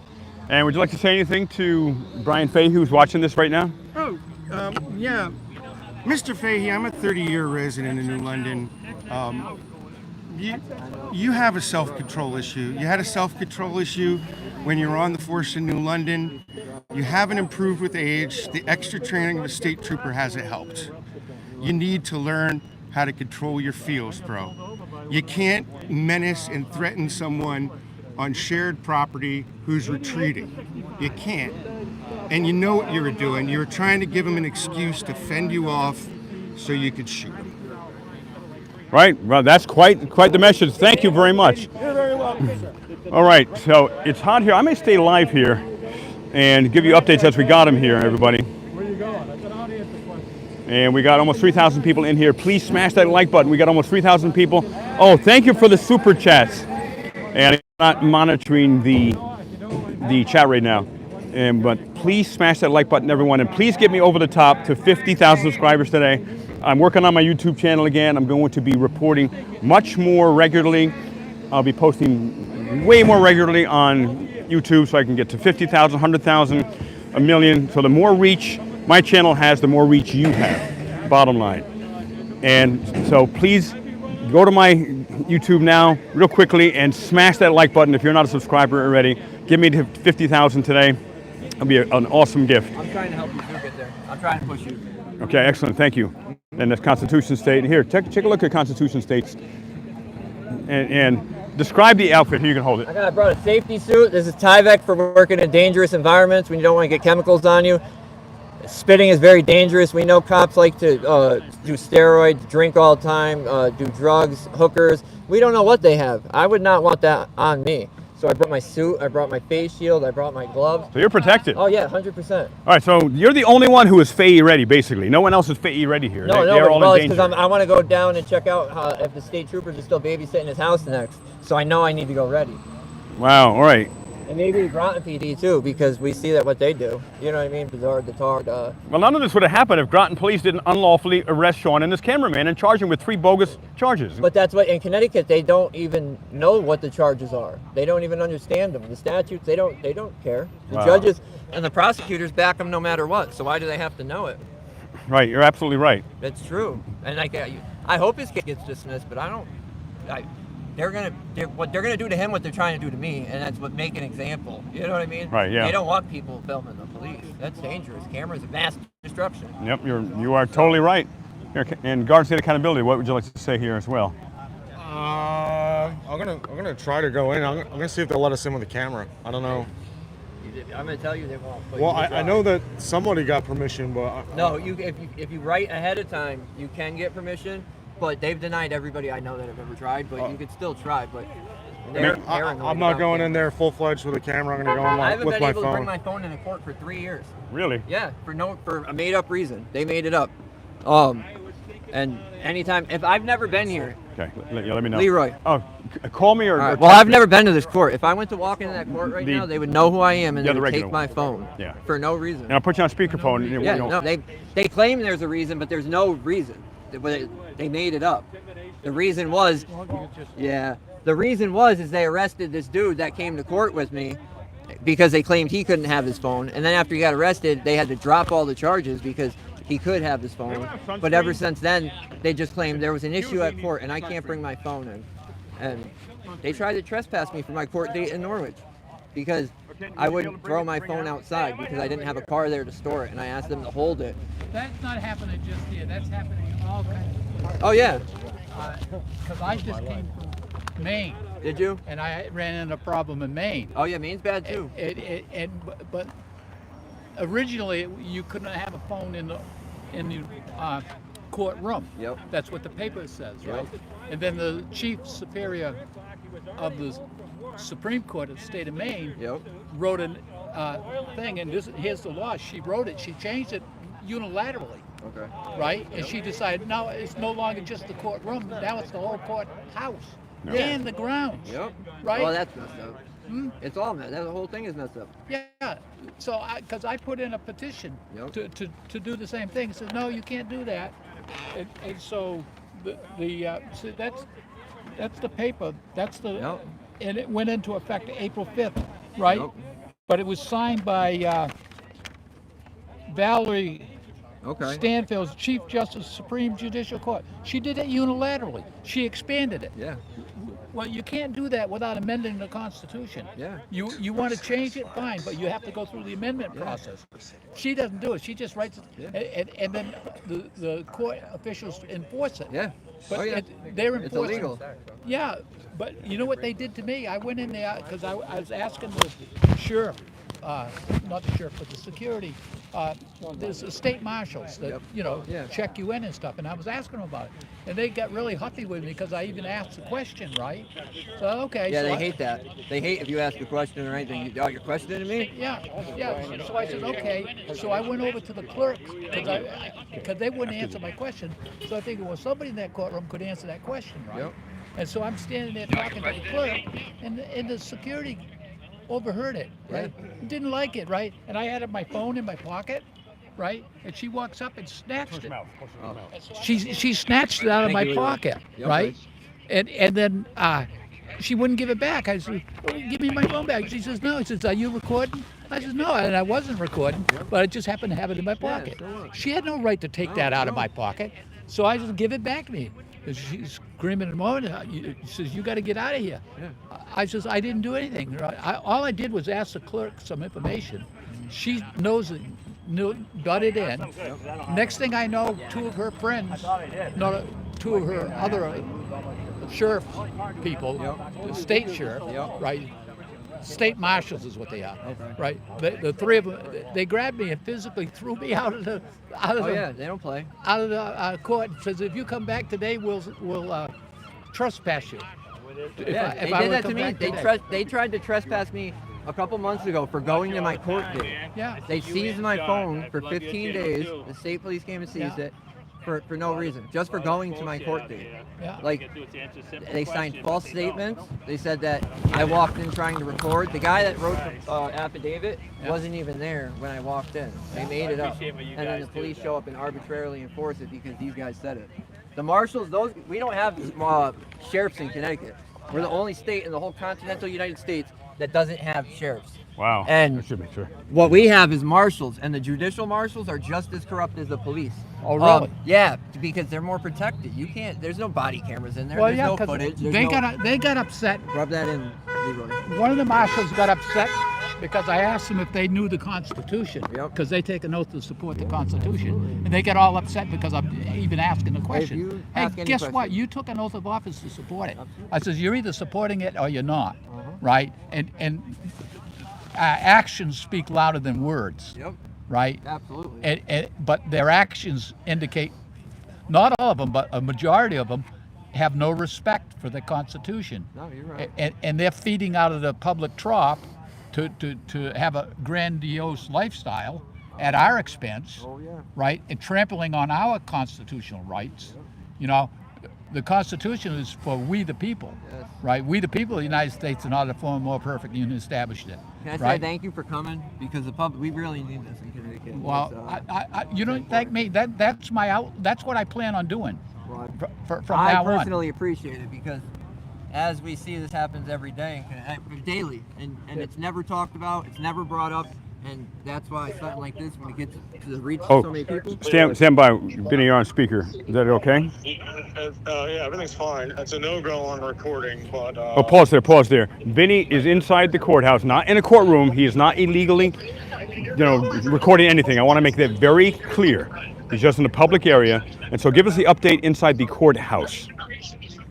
And would you like to say anything to Brian Fahey, who's watching this right now? Oh, yeah. Mr. Fahey, I'm a 30-year resident in New London. You have a self-control issue. You had a self-control issue when you were on the force in New London. You haven't improved with age. The extra training of a state trooper hasn't helped. You need to learn how to control your feels, bro. You can't menace and threaten someone on shared property who's retreating. You can't. And you know what you were doing. You were trying to give him an excuse to fend you off so you could shoot him. Right. Well, that's quite the message. Thank you very much. You're very welcome, sir. All right. So it's hot here. I may stay live here and give you updates as we got them here, everybody. Where you going? I've got an audience for you. And we got almost 3,000 people in here. Please smash that like button. We got almost 3,000 people. Oh, thank you for the super chats. And I'm not monitoring the chat right now. But please smash that like button, everyone. And please get me over the top to 50,000 subscribers today. I'm working on my YouTube channel again. I'm going to be reporting much more regularly. I'll be posting way more regularly on YouTube so I can get to 50,000, 100,000, a million. So the more reach my channel has, the more reach you have, bottom line. And so please go to my YouTube now real quickly and smash that like button if you're not a subscriber already. Give me to 50,000 today. It'll be an awesome gift. I'm trying to help you get there. I'm trying to push you. Okay, excellent. Thank you. And that's Constitution State. Here, take a look at Constitution States and describe the outfit. Here, you can hold it. I brought a safety suit. This is Tyvek for working in dangerous environments when you don't want to get chemicals on you. Spitting is very dangerous. We know cops like to do steroids, drink all the time, do drugs, hookers. We don't know what they have. I would not want that on me. So I brought my suit, I brought my face shield, I brought my gloves. So you're protected. Oh yeah, 100%. All right, so you're the only one who is FAE ready, basically. No one else is FAE ready here. They're all in danger. Because I want to go down and check out if the state troopers are still babysitting his house next. So I know I need to go ready. Wow, all right. And maybe Groton PD too, because we see that what they do. You know what I mean? Well, none of this would have happened if Groton police didn't unlawfully arrest Sean and his cameraman and charge him with 3 bogus charges. But that's what, in Connecticut, they don't even know what the charges are. They don't even understand them. The statutes, they don't care. The judges and the prosecutors back them no matter what. So why do they have to know it? Right, you're absolutely right. That's true. And I hope his case gets dismissed, but I don't. What they're gonna do to him, what they're trying to do to me, and that's what make an example. You know what I mean? Right. Yeah. They don't want people filming the police. That's dangerous. Cameras of mass disruption. Yep. You are totally right. Here, in Garden State Accountability, what would you like to say here as well? I'm gonna try to go in. I'm gonna see if they'll let us in with a camera. I don't know. I'm gonna tell you they won't. Well, I know that somebody got permission, but no. If you write ahead of time, you can get permission. But they've denied everybody I know that have ever tried. But you could still try. But I'm not going in there full-fledged with a camera. I'm gonna go in with my phone. I haven't been able to bring my phone into court for 3 years. Really? Yeah, for a made-up reason. They made it up. And anytime, if I've never been here. Okay, let me know. Leroy. Oh, call me or. Well, I've never been to this court. If I went to walk into that court right now, they would know who I am and they would take my phone. Yeah. For no reason. And I'll put you on speakerphone. Yeah, no, they claim there's a reason, but there's no reason. They made it up. The reason was, is they arrested this dude that came to court with me because they claimed he couldn't have his phone. And then after he got arrested, they had to drop all the charges because he could have his phone. But ever since then, they just claimed there was an issue at court and I can't bring my phone in. And they tried to trespass me for my court date in Norwich because I wouldn't throw my phone outside because I didn't have a car there to store it, and I asked them to hold it. That's not happening just here. That's happening in all kinds of places. Oh, yeah. Because I just came from Maine. Did you? And I ran into a problem in Maine. Oh, yeah, Maine's bad, too. But originally, you couldn't have a phone in the courtroom. Yep. That's what the paper says, Yep. right? And then the chief superior of the Supreme Court of the state of Maine wrote a thing, and here's the law. She wrote it. She changed it unilaterally. Okay. Right? And she decided, no, it's no longer just the courtroom. Now it's the whole courthouse and the grounds. Yep. Right? Well, that's messed up. It's all messed up. The whole thing is messed up. Yeah. So, because I put in a petition to do the same thing. It says, no, you can't do that. And so so that's the paper. That's the and it went into effect April 5th, right? But it was signed by Valerie Stanfield's Chief Justice Supreme Judicial Court. She did it unilaterally. She expanded it. Yeah. Well, you can't do that without amending the Constitution. Yeah. You want to change it, fine, but you have to go through the amendment process. She doesn't do it. She just writes it, and then the court officials enforce it. Yeah. But they're enforcing. It's illegal. Yeah, but you know what they did to me? I went in there because I was asking the sheriff, not the sheriff, but the security. There's the state marshals that check you in and stuff, and I was asking them about it, and they got really huffy with me because I even asked the question, right? So okay. Yeah, so they hate that. They hate if you ask a question or anything. Oh, you're questioning me? Yeah. So I said okay. So I went over to the clerks because they wouldn't answer my question. So I figured, well, somebody in that courtroom could answer that question, right? Yep. And so I'm standing there talking to the clerk, and the security overheard it, right? Didn't like it, right? And I had my phone in my pocket, right? And she walks up and snatched it. She snatched it out of my pocket, right? And then she wouldn't give it back. I said, well, give me my phone back. She says, no. She says, are you recording? I said, no, and I wasn't recording, but I just happened to have it in my pocket. She had no right to take that out of my pocket, so I just give it back to me. She's screaming at the moment. She says, you got to get out of here. I says, I didn't do anything. All I did was ask the clerk some information. She knows it, got it in. Next thing I know, two of her friends, two of her other sheriff people, the state sheriff, right? State marshals is what they are, right? The three of them, they grabbed me and physically threw me out of the. They don't play. Out of the court. Says if you come back today, we'll trespass you. They did that to me. They tried to trespass me a couple months ago for going to my court date. Yeah. They seized my phone for 15 days. The state police came and seized it. For no reason, just for going to my court date. Yeah. Like, they signed false statements. They said that I walked in trying to record. The guy that wrote the affidavit wasn't even there when I walked in. They made it up. And then the police show up and arbitrarily enforce it because these guys said it. The marshals, we don't have sheriffs in Connecticut. We're the only state in the whole continental United States that doesn't have sheriffs. Wow. And That should be true. what we have is marshals, and the judicial marshals are just as corrupt as the police. Oh, really? Yeah, because they're more protected. You can't. There's no body cameras in there. Well, there's yeah, no 'cause footage. they got upset. Rub that in, Leroy. One of the marshals got upset because I asked them if they knew the Constitution, because they take an oath to support the Constitution, and they get all upset because I'm even asking the question. Hey, guess what? You took an oath of office to support it. I says you're either supporting it or you're not, right? And actions speak louder than words. Yep. Right? Absolutely. But their actions indicate, not all of them, but a majority of them have no respect for the Constitution. No, you're right. And they're feeding out of the public trough to have a grandiose lifestyle at our expense, right? And trampling on our constitutional rights. You know, the Constitution is for we the people, right? We the people of the United States in order to form a more perfect union established it. Can I say right? thank you for coming? Because the public, we really need this in Connecticut. Well, you don't thank me. That's that's what I plan on doing. From now on. I personally appreciate it because as we see, this happens every day, daily, and it's never talked about, it's never brought up, and that's why something like this, when it gets to the reach of so many people. Stand by, Vinny, you're on speaker. Is that okay? Yeah, everything's fine. It's a no-go on recording, but... Oh, pause there. Vinny is inside the courthouse, not in a courtroom. He is not illegally, recording anything. I want to make that very clear. He's just in a public area. And so give us the update inside the courthouse.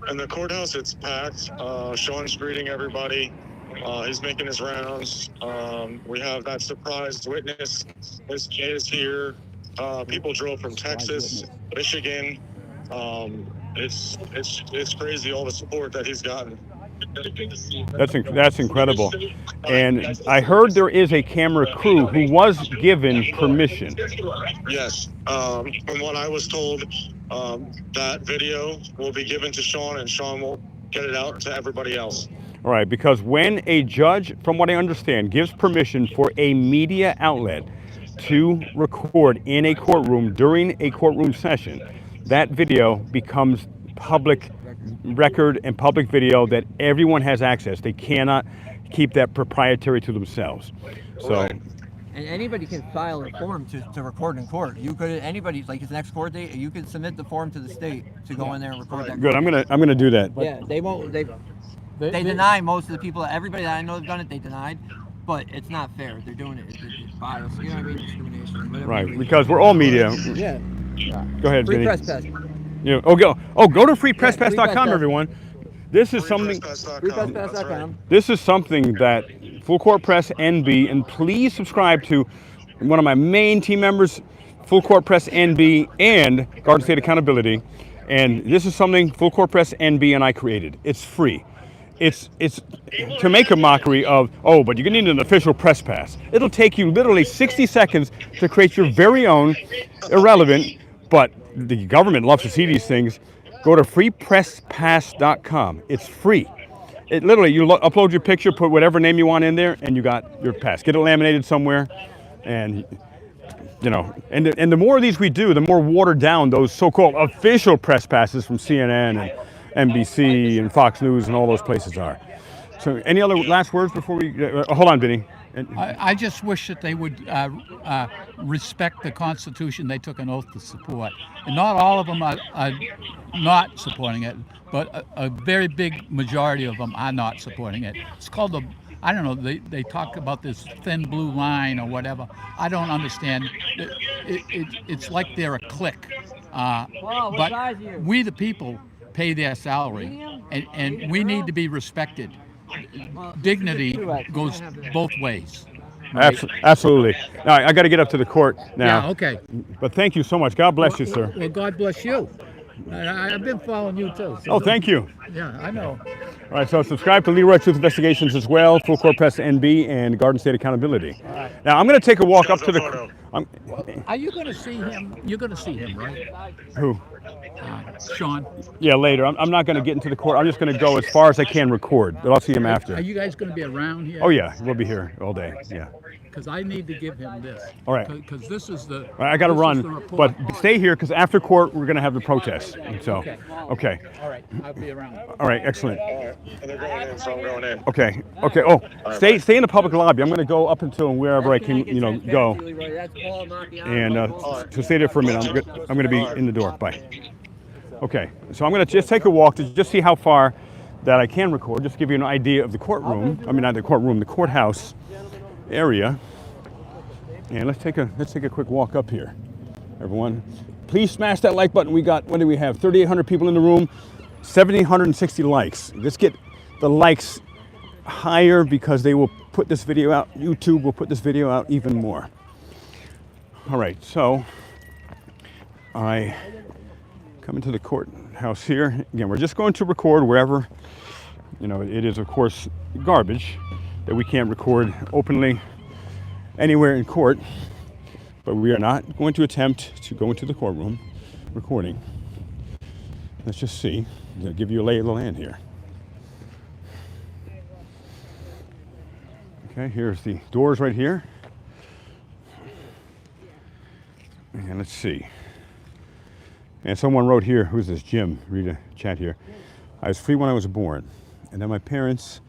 In the courthouse, it's packed. Sean's greeting everybody. He's making his rounds. We have that surprise witness. Miss J is here. People drove from Texas, Michigan. It's crazy, all the support that he's gotten. That's incredible. And I heard there is a camera crew who was given permission. Yes. From what I was told, that video will be given to Sean, and Sean will get it out to everybody else. All right, because when a judge, from what I understand, gives permission for a media outlet to record in a courtroom during a courtroom session, that video becomes public record and public video that everyone has access. They cannot keep that proprietary to themselves. So, and anybody can file a form to record in court. You could, anybody, like his next court date, you could submit the form to the state to go in there and record that. good. I'm gonna do that. Yeah, they won't. They deny most of the people. Everybody that I know have done it, they denied. But it's not fair. They're doing it. It's bias. You know what I mean? Discrimination. Right, because we're all media. Yeah. Go ahead, Free Vinny. Press Pass. Yeah. Go to freepresspass.com, everyone. This is something. freepresspass.com. This is something that Full Court Press NB, and please subscribe to one of my main team members, Full Court Press NB and Garden State Accountability. And this is something Full Court Press NB and I created. It's free. It's to make a mockery of, oh, but you need an official press pass. It'll take you literally 60 seconds to create your very own, irrelevant, but the government loves to see these things. Go to freepresspass.com. It's free. It literally, you upload your picture, put whatever name you want in there, and you got your pass. Get it laminated somewhere, and and the more of these we do, the more watered down those so-called official press passes from CNN and NBC and Fox News and all those places are. So, any other last words before we? Hold on, Vinny. I just wish that they would respect the Constitution they took an oath to support. And not all of them are not supporting it, but a very big majority of them are not supporting it. It's called I don't know, they talk about this thin blue line or whatever. I don't understand. It's like they're a clique. But we the people pay their salary, and we need to be respected. Dignity goes both ways. Right? Absolutely. All right, I got to get up to the court now. Yeah, okay. But thank you so much. God bless you, sir. Well, God bless you. I've been following you too. So thank you. Yeah, I know. All right, so subscribe to Leroy Truth Investigations as well, Full Court Press NB, and Garden State Accountability. Now I'm going to take a walk up to the. Are you going to see him? You're going to see him, right? Who? Sean. Yeah, later. I'm not going to get into the court. I'm just going to go as far as I can record, but I'll see him after. Are you guys going to be around here? Oh yeah, we'll be here all day. Yeah. Because I need to give him this. All right. Because this is the. All right, I got to this is run, the report. but stay here because after court we're going to have the protest. So, okay. All right, I'll be around. All right, excellent. They're going in, so I'm going in. Okay. Okay. Oh, stay in the public lobby. I'm going to go up until wherever I can, go. And so stay there for a minute. I'm going to be in the door. Bye. Okay. So I'm going to just take a walk to just see how far that I can record. Just to give you an idea of the courtroom. I mean, not the courtroom, the courthouse area. And let's take a quick walk up here, everyone. Please smash that like button. We got, what do we have? 3,800 people in the room, 1,760 likes. Let's get the likes higher because they will put this video out. YouTube will put this video out even more. All right, so I come into the courthouse here. Again, we're just going to record wherever, it is of course garbage that we can't record openly anywhere in court, but we are not going to attempt to go into the courtroom recording. Let's just see. I'm going to give you a lay of the land here. Okay, here's the doors right here. And let's see. And someone wrote here, who's this? Jim, read a chat here. I was free when I was born, and then my parents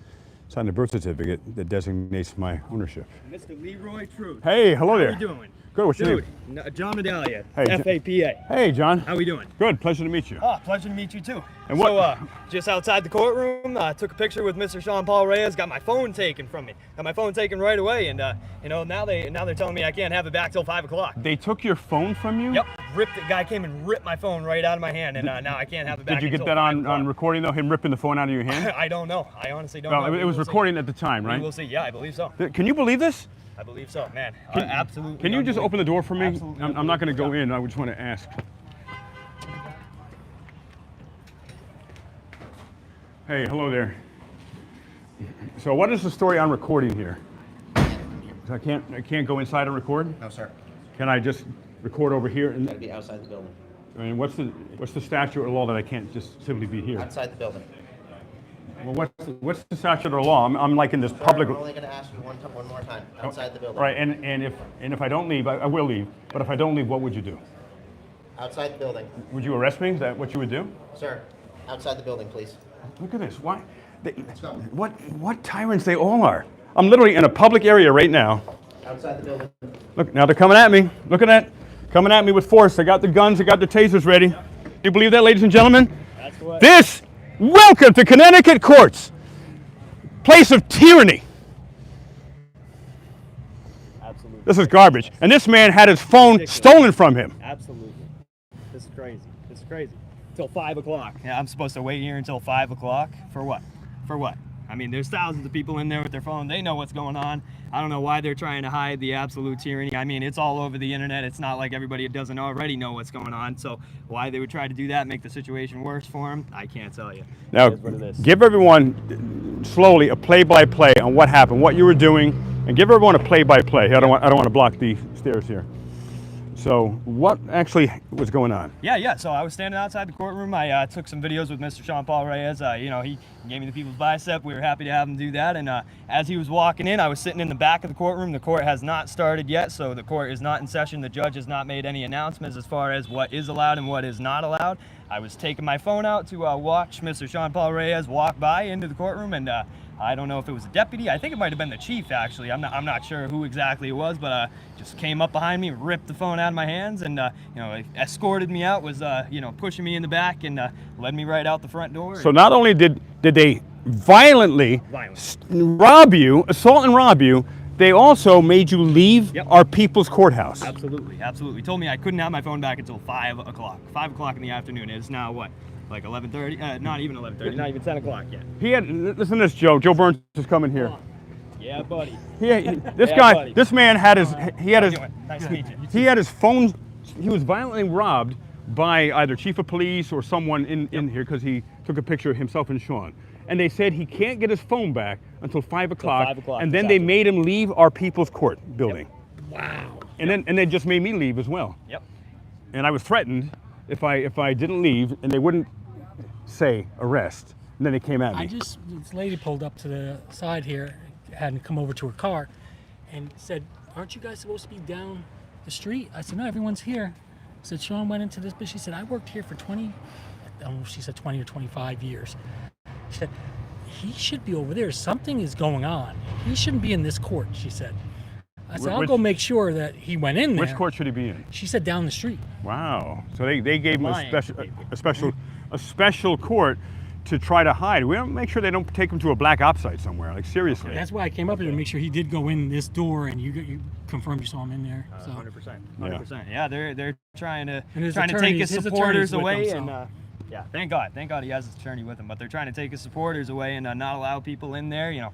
signed a birth certificate that designates my ownership. Mr. Leroy Truth. Hey, hello there. How you doing? Good, what's your Dude, John Medallia, Hey, FAPA. Hey, John. How we doing? Good, pleasure to meet you. Oh, pleasure to meet you too. And what? So, just outside the courtroom, took a picture with Mr. Sean Paul Reyes. Got my phone taken from me. Got my phone taken right away, and now they're telling me I can't have it back till 5 o'clock. They took your phone from you? Yep. The guy came and ripped my phone right out of my hand, and now I can't have it back. Did you get until that 5 o'clock. on recording though? Him ripping the phone out of your hand? I don't know. I honestly don't No, know. it was recording at the time, right? We will see. Yeah, I believe so. Can you believe this? I believe so, man. Absolutely. Can you just open the door for me? Absolutely. I'm not going to go in. I just want to ask. Hey, hello there. So what is the story on recording here? I can't go inside and record? No, sir. Can I just record over here? And Gotta be outside the building. I mean, what's the statute or law that I can't just simply be here? Outside the building. Well, what's the statute or law? I'm like in this public. I'm only gonna ask you one more time. Outside the building. Right, and if I don't leave, I will leave. But if I don't leave, what would you do? Outside the building. Would you arrest me? Is that what you would do? Sir, outside the building, please. Look at this. Why? What tyrants they all are. I'm literally in a public area right now. Outside the building. Look, now they're coming at me. Look at that. Coming at me with force. They got the guns, they got the tasers ready. Do you believe that, ladies and gentlemen? That's what. Welcome to Connecticut courts. Place of tyranny. Absolutely. This is garbage. And this man had his phone stolen from him. Absolutely. This is crazy. This is crazy. Till 5 o'clock. Yeah, I'm supposed to wait here until 5 o'clock? For what? For what? I mean, there's thousands of people in there with their phone. They know what's going on. I don't know why they're trying to hide the absolute tyranny. I mean, it's all over the internet. It's not like everybody doesn't already know what's going on. So why they would try to do that, make the situation worse for them, I can't tell you. Now, It is what it is. give everyone slowly a play-by-play on what happened, what you were doing, and give everyone a play-by-play. I don't want to block the stairs here. So what actually was going on? Yeah. So I was standing outside the courtroom. I took some videos with Mr. Sean Paul Reyes. He gave me the people's bicep. We were happy to have him do that. And as he was walking in, I was sitting in the back of the courtroom. The court has not started yet, so the court is not in session. The judge has not made any announcements as far as what is allowed and what is not allowed. I was taking my phone out to watch Mr. Sean Paul Reyes walk by into the courtworm, and I don't know if it was a deputy. I think it might have been the chief, actually. I'm not sure who exactly it was, but just came up behind me, ripped the phone out of my hands, and escorted me out. Was pushing me in the back and led me right out the front door. So not only did they violently rob you, assault and rob you, they also made you leave our people's courthouse. Absolutely. Told me I couldn't have my phone back until 5 o'clock. 5 o'clock in the afternoon. It's now what? Like 11:30? Not even 11:30. Not even 10 o'clock yet. Listen to this, Joe. Joe Burns is coming here. Yeah, buddy. This man had his Nice to meet you. He had his phone. He was violently robbed by either chief of police or someone in here because he took a picture of himself and Sean. And they said he can't get his phone back until 5 o'clock. And then they made him leave our people's court building. Wow. And they just made me leave as well. Yep. And I was threatened if I didn't leave, and they wouldn't say arrest. And then they came at me. This lady pulled up to the side here, hadn't come over to her car, and said, "Aren't you guys supposed to be down the street?" I said, "No, everyone's here." I said, "Sean went into this," but she said, "I worked here for 20, I don't know if she said 20 or 25 years." She said, "He should be over there. Something is going on. He shouldn't be in this court," she said. I said, "I'll go make sure that he went in there." Which court should he be in? She said down the street. Wow. So they gave him a special court to try to hide. We don't make sure they don't take him to a black ops site somewhere. Like, seriously. That's why I came up here to make sure he did go in this door, and you confirmed you saw him in there. So 100%. 100%. Yeah, they're trying to his take his attorney's supporters with away, him, and yeah, thank God he has his attorney with him. But they're trying to take his supporters away and not allow people in there. You know,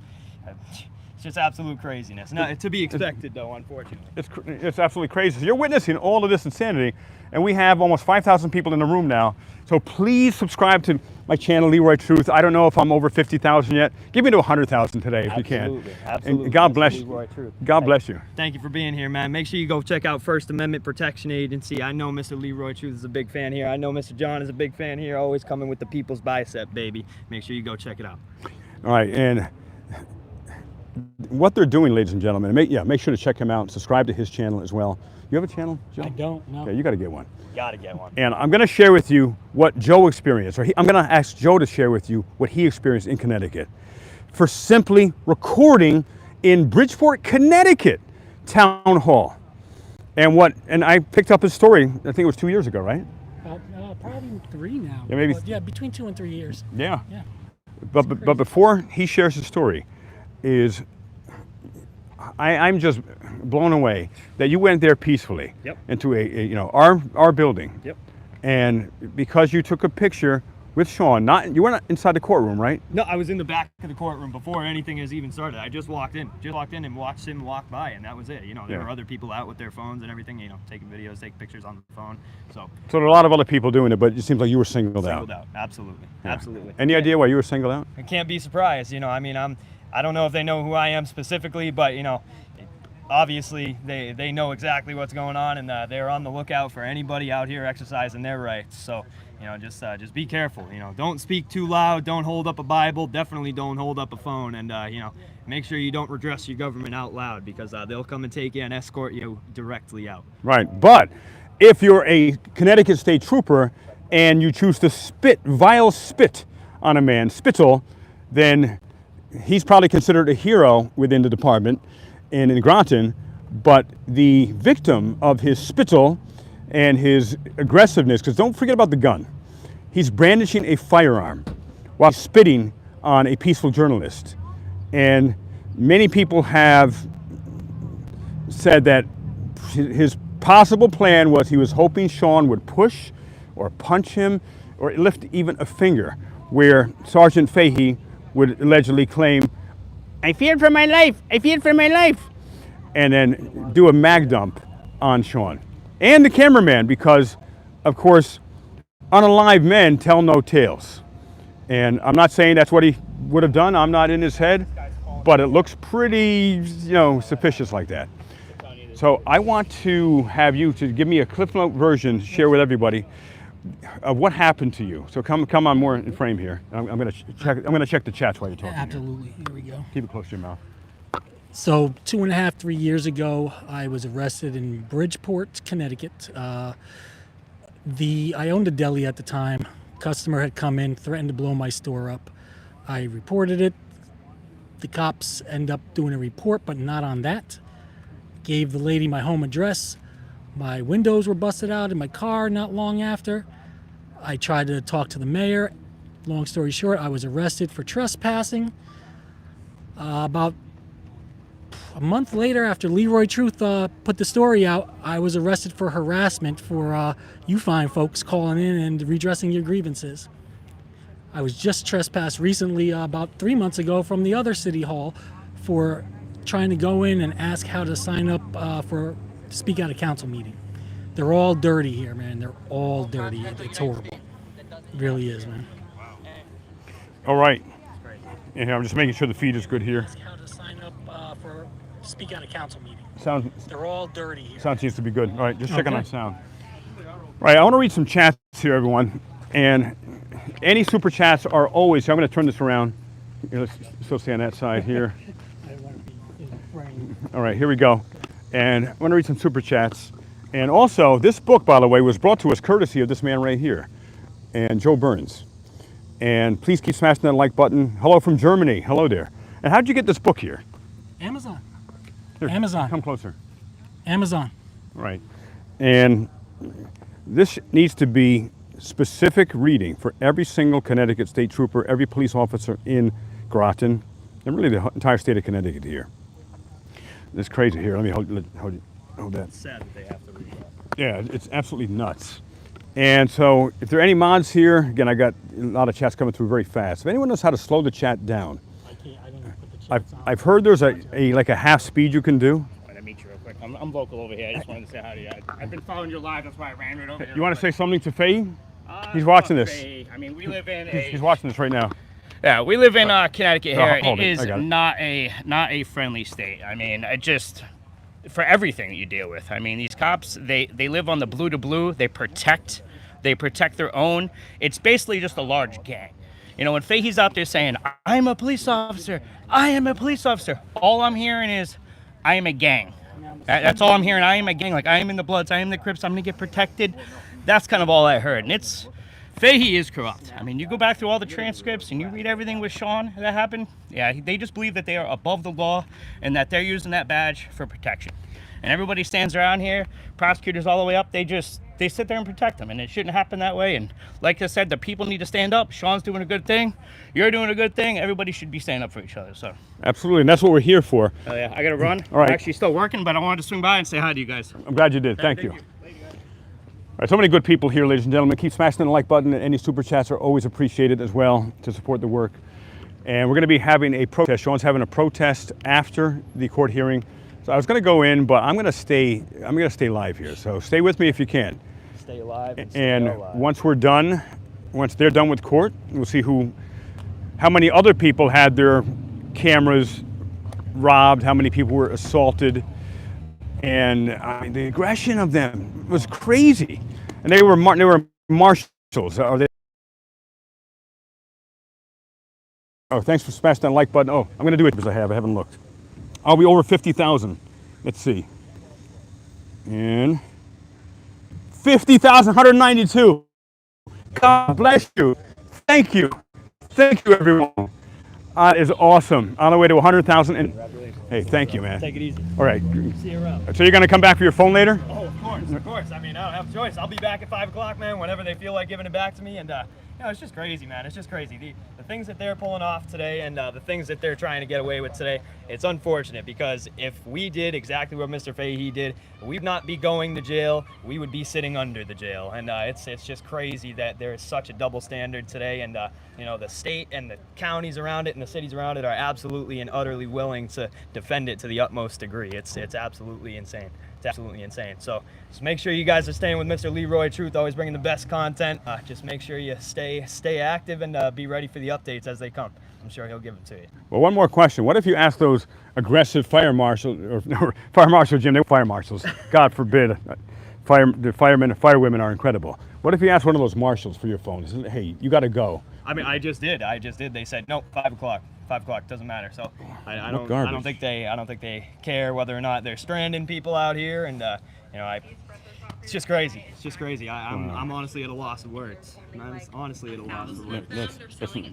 it's just absolute craziness. Not to be expected, though, unfortunately. It's absolutely crazy. So you're witnessing all of this insanity, and we have almost 5,000 people in the room now. So please subscribe to my channel, Leroy Truth. I don't know if I'm over 50,000 yet. Give me to 100,000 today if you can. Absolutely. And God bless you. Leroy Truth. God bless you. Thank you for being here, man. Make sure you go check out First Amendment Protection Agency. I know Mr. Leroy Truth is a big fan here. I know Mr. John is a big fan here. Always coming with the people's bicep, baby. Make sure you go check it out. All right, and what they're doing, ladies and gentlemen, make sure to check him out. Subscribe to his channel as well. You have a channel, Joe? I don't, no. Okay, you got to get one. Gotta get one. And I'm going to share with you what Joe experienced, or I'm going to ask Joe to share with you what he experienced in Connecticut for simply recording in Bridgeport, Connecticut town hall. And I picked up his story, I think it was 2 years ago, right? Probably 3 now. Yeah, maybe. But yeah, between 2 and 3 years. Yeah. Yeah. But before he shares his story, I'm just blown away that you went there peacefully into our building. Yep. And because you took a picture with Sean, you weren't inside the courtroom, right? No, I was in the back of the courtroom before anything has even started. I just walked in and watched him walk by, and that was it. You know, there were other people out with their phones and everything, you know, taking videos, taking pictures on the phone. So there are a lot of other people doing it, but it seems like you were singled out. Singled out, absolutely. Yeah. Absolutely. Any idea why you were singled out? I can't be surprised. You know, I mean, I don't know if they know who I am specifically, but, you know, obviously they know exactly what's going on, and they're on the lookout for anybody out here exercising their rights. So, you know, just be careful. You know, don't speak too loud. Don't hold up a Bible. Definitely don't hold up a phone. And, you know, make sure you don't address your government out loud, because they'll come and take you and escort you directly out. Right. But if you're a Connecticut State Trooper and you choose to vile spit on a man, spittle, then he's probably considered a hero within the department and in Groton, but the victim of his spittle and his aggressiveness, because don't forget about the gun. He's brandishing a firearm while spitting on a peaceful journalist. And many people have said that his possible plan was he was hoping Sean would push or punch him or lift even a finger, where Sergeant Fahey would allegedly claim, "I feared for my life, I feared for my life," and then do a mag dump on Sean. And the cameraman, because, of course, unalive men tell no tales. And I'm not saying that's what he would have done. I'm not in his head, but it looks pretty, suspicious like that. So I want to have you to give me a Cliff Note version, share with everybody, of what happened to you. So come on more in frame here. I'm going to check the chats while you're talking. Absolutely. Here we go. Keep it close to your mouth. So 2.5, 3 years ago, I was arrested in Bridgeport, Connecticut. I owned a deli at the time. Customer had come in, threatened to blow my store up. I reported it. The cops end up doing a report, but not on that. Gave the lady my home address. My windows were busted out in my car not long after. I tried to talk to the mayor. Long story short, I was arrested for trespassing. About a month later, after Leroy Truth put the story out, I was arrested for harassment for you fine folks calling in and redressing your grievances. I was just trespassed recently, about 3 months ago, from the other city hall for trying to go in and ask how to sign up to speak at a council meeting. They're all dirty here, man. They're all dirty. It's horrible. It really is, man. All right. And I'm just making sure the feed is good here. How to sign up for speak at a council meeting. Sound They're all dirty here. sound seems to be good. All right, just checking Okay. on sound. Right, I want to read some chats here, everyone. And any super chats are always. I'm going to turn this around. Here, let's still stay on that side here. All right, here we go. And I want to read some super chats. And also, this book, by the way, was brought to us courtesy of this man right here, and Joe Burns. And please keep smashing that like button. Hello from Germany. Hello there. And how'd you get this book here? Amazon. Here, Amazon. Come closer. Amazon. Right. And this needs to be specific reading for every single Connecticut state trooper, every police officer in Groton, and really the entire state of Connecticut here. It's crazy here. Let me hold that. It's sad that they have to read that. Yeah, it's absolutely nuts. And so if there are any mods here, again, I got a lot of chats coming through very fast. If anyone knows how to slow the chat down, I've heard there's like a half speed you can do. I want to meet you real quick. I'm vocal over here. I just wanted to say hi to you. I've been following your live. That's why I ran right over here. You want to say something to Faye? He's watching this. Faye. I mean, we live in He's watching this right now. Yeah, we live in Connecticut here. Hold It it. is I got it. not a friendly state. I mean, it just for everything that you deal with. I mean, these cops they live on the blue to blue. They protect their own. It's basically just a large gang. You know, when Fahey's out there saying, "I'm a police officer. I am a police officer," all I'm hearing is, "I am a gang." That's all I'm hearing. I am a gang. Like I am in the Bloods. I am the Crips. I'm gonna get protected. That's kind of all I heard. And it's Fahey is corrupt. I mean, you go back through all the transcripts and you read everything with Sean that happened. Yeah, they just believe that they are above the law and that they're using that badge for protection. And everybody stands around here, prosecutors all the way up, they sit there and protect them, and it shouldn't happen that way. And like I said, the people need to stand up. Sean's doing a good thing. You're doing a good thing. Everybody should be standing up for each other. So. Absolutely, and that's what we're here for. Oh yeah, I gotta run. All right. I'm actually still working, but I wanted to swing by and say hi to you guys. I'm glad you did. Thank you. All right, so many good people here, ladies and gentlemen. Keep smashing the like button. Any super chats are always appreciated as well to support the work. And we're going to be having a protest. Sean's having a protest after the court hearing. So I was going to go in, but I'm going to stay live here. So stay with me if you can. Stay alive. And once we're done, once they're done with court, we'll see how many other people had their cameras robbed, how many people were assaulted. And the aggression of them was crazy. And they were marshals. Oh, thanks for smashing that like button. Oh, I'm going to do it because I haven't looked. Are we over 50,000? Let's see. And 50,192. God bless you. Thank you. Thank you, everyone. That is awesome. On the way to 100,000. And hey, thank you, man. Take it easy. All right. See you around. So you're going to come back for your phone later? Oh, of course, of course. I mean, I don't have a choice. I'll be back at 5 o'clock, man, whenever they feel like giving it back to me. And, you know, it's just crazy, man. It's just crazy. The things that they're pulling off today and the things that they're trying to get away with today, it's unfortunate because if we did exactly what Mr. Fahey did, we'd not be going to jail. We would be sitting under the jail. And it's just crazy that there is such a double standard today. And, you know, the state and the counties around it and the cities around it are absolutely and utterly willing to defend it to the utmost degree. It's absolutely insane. It's absolutely insane. So just make sure you guys are staying with Mr. Leroy Truth, always bringing the best content. Just make sure you stay active and be ready for the updates as they come. I'm sure he'll give them to you. Well, one more question. What if you ask those aggressive fire marshals, or fire marshal, Jim, they're fire marshals, God forbid. The firemen and firewomen are incredible. What if you ask one of those marshals for your phone? Says, hey, you got to go. I mean, I just did. They said, nope, 5 o'clock. 5 o'clock doesn't matter. So I don't think they care whether or not they're stranding people out here. And you know, it's just crazy. It's just crazy. I'm honestly at a loss of words. I'm honestly at a loss of words.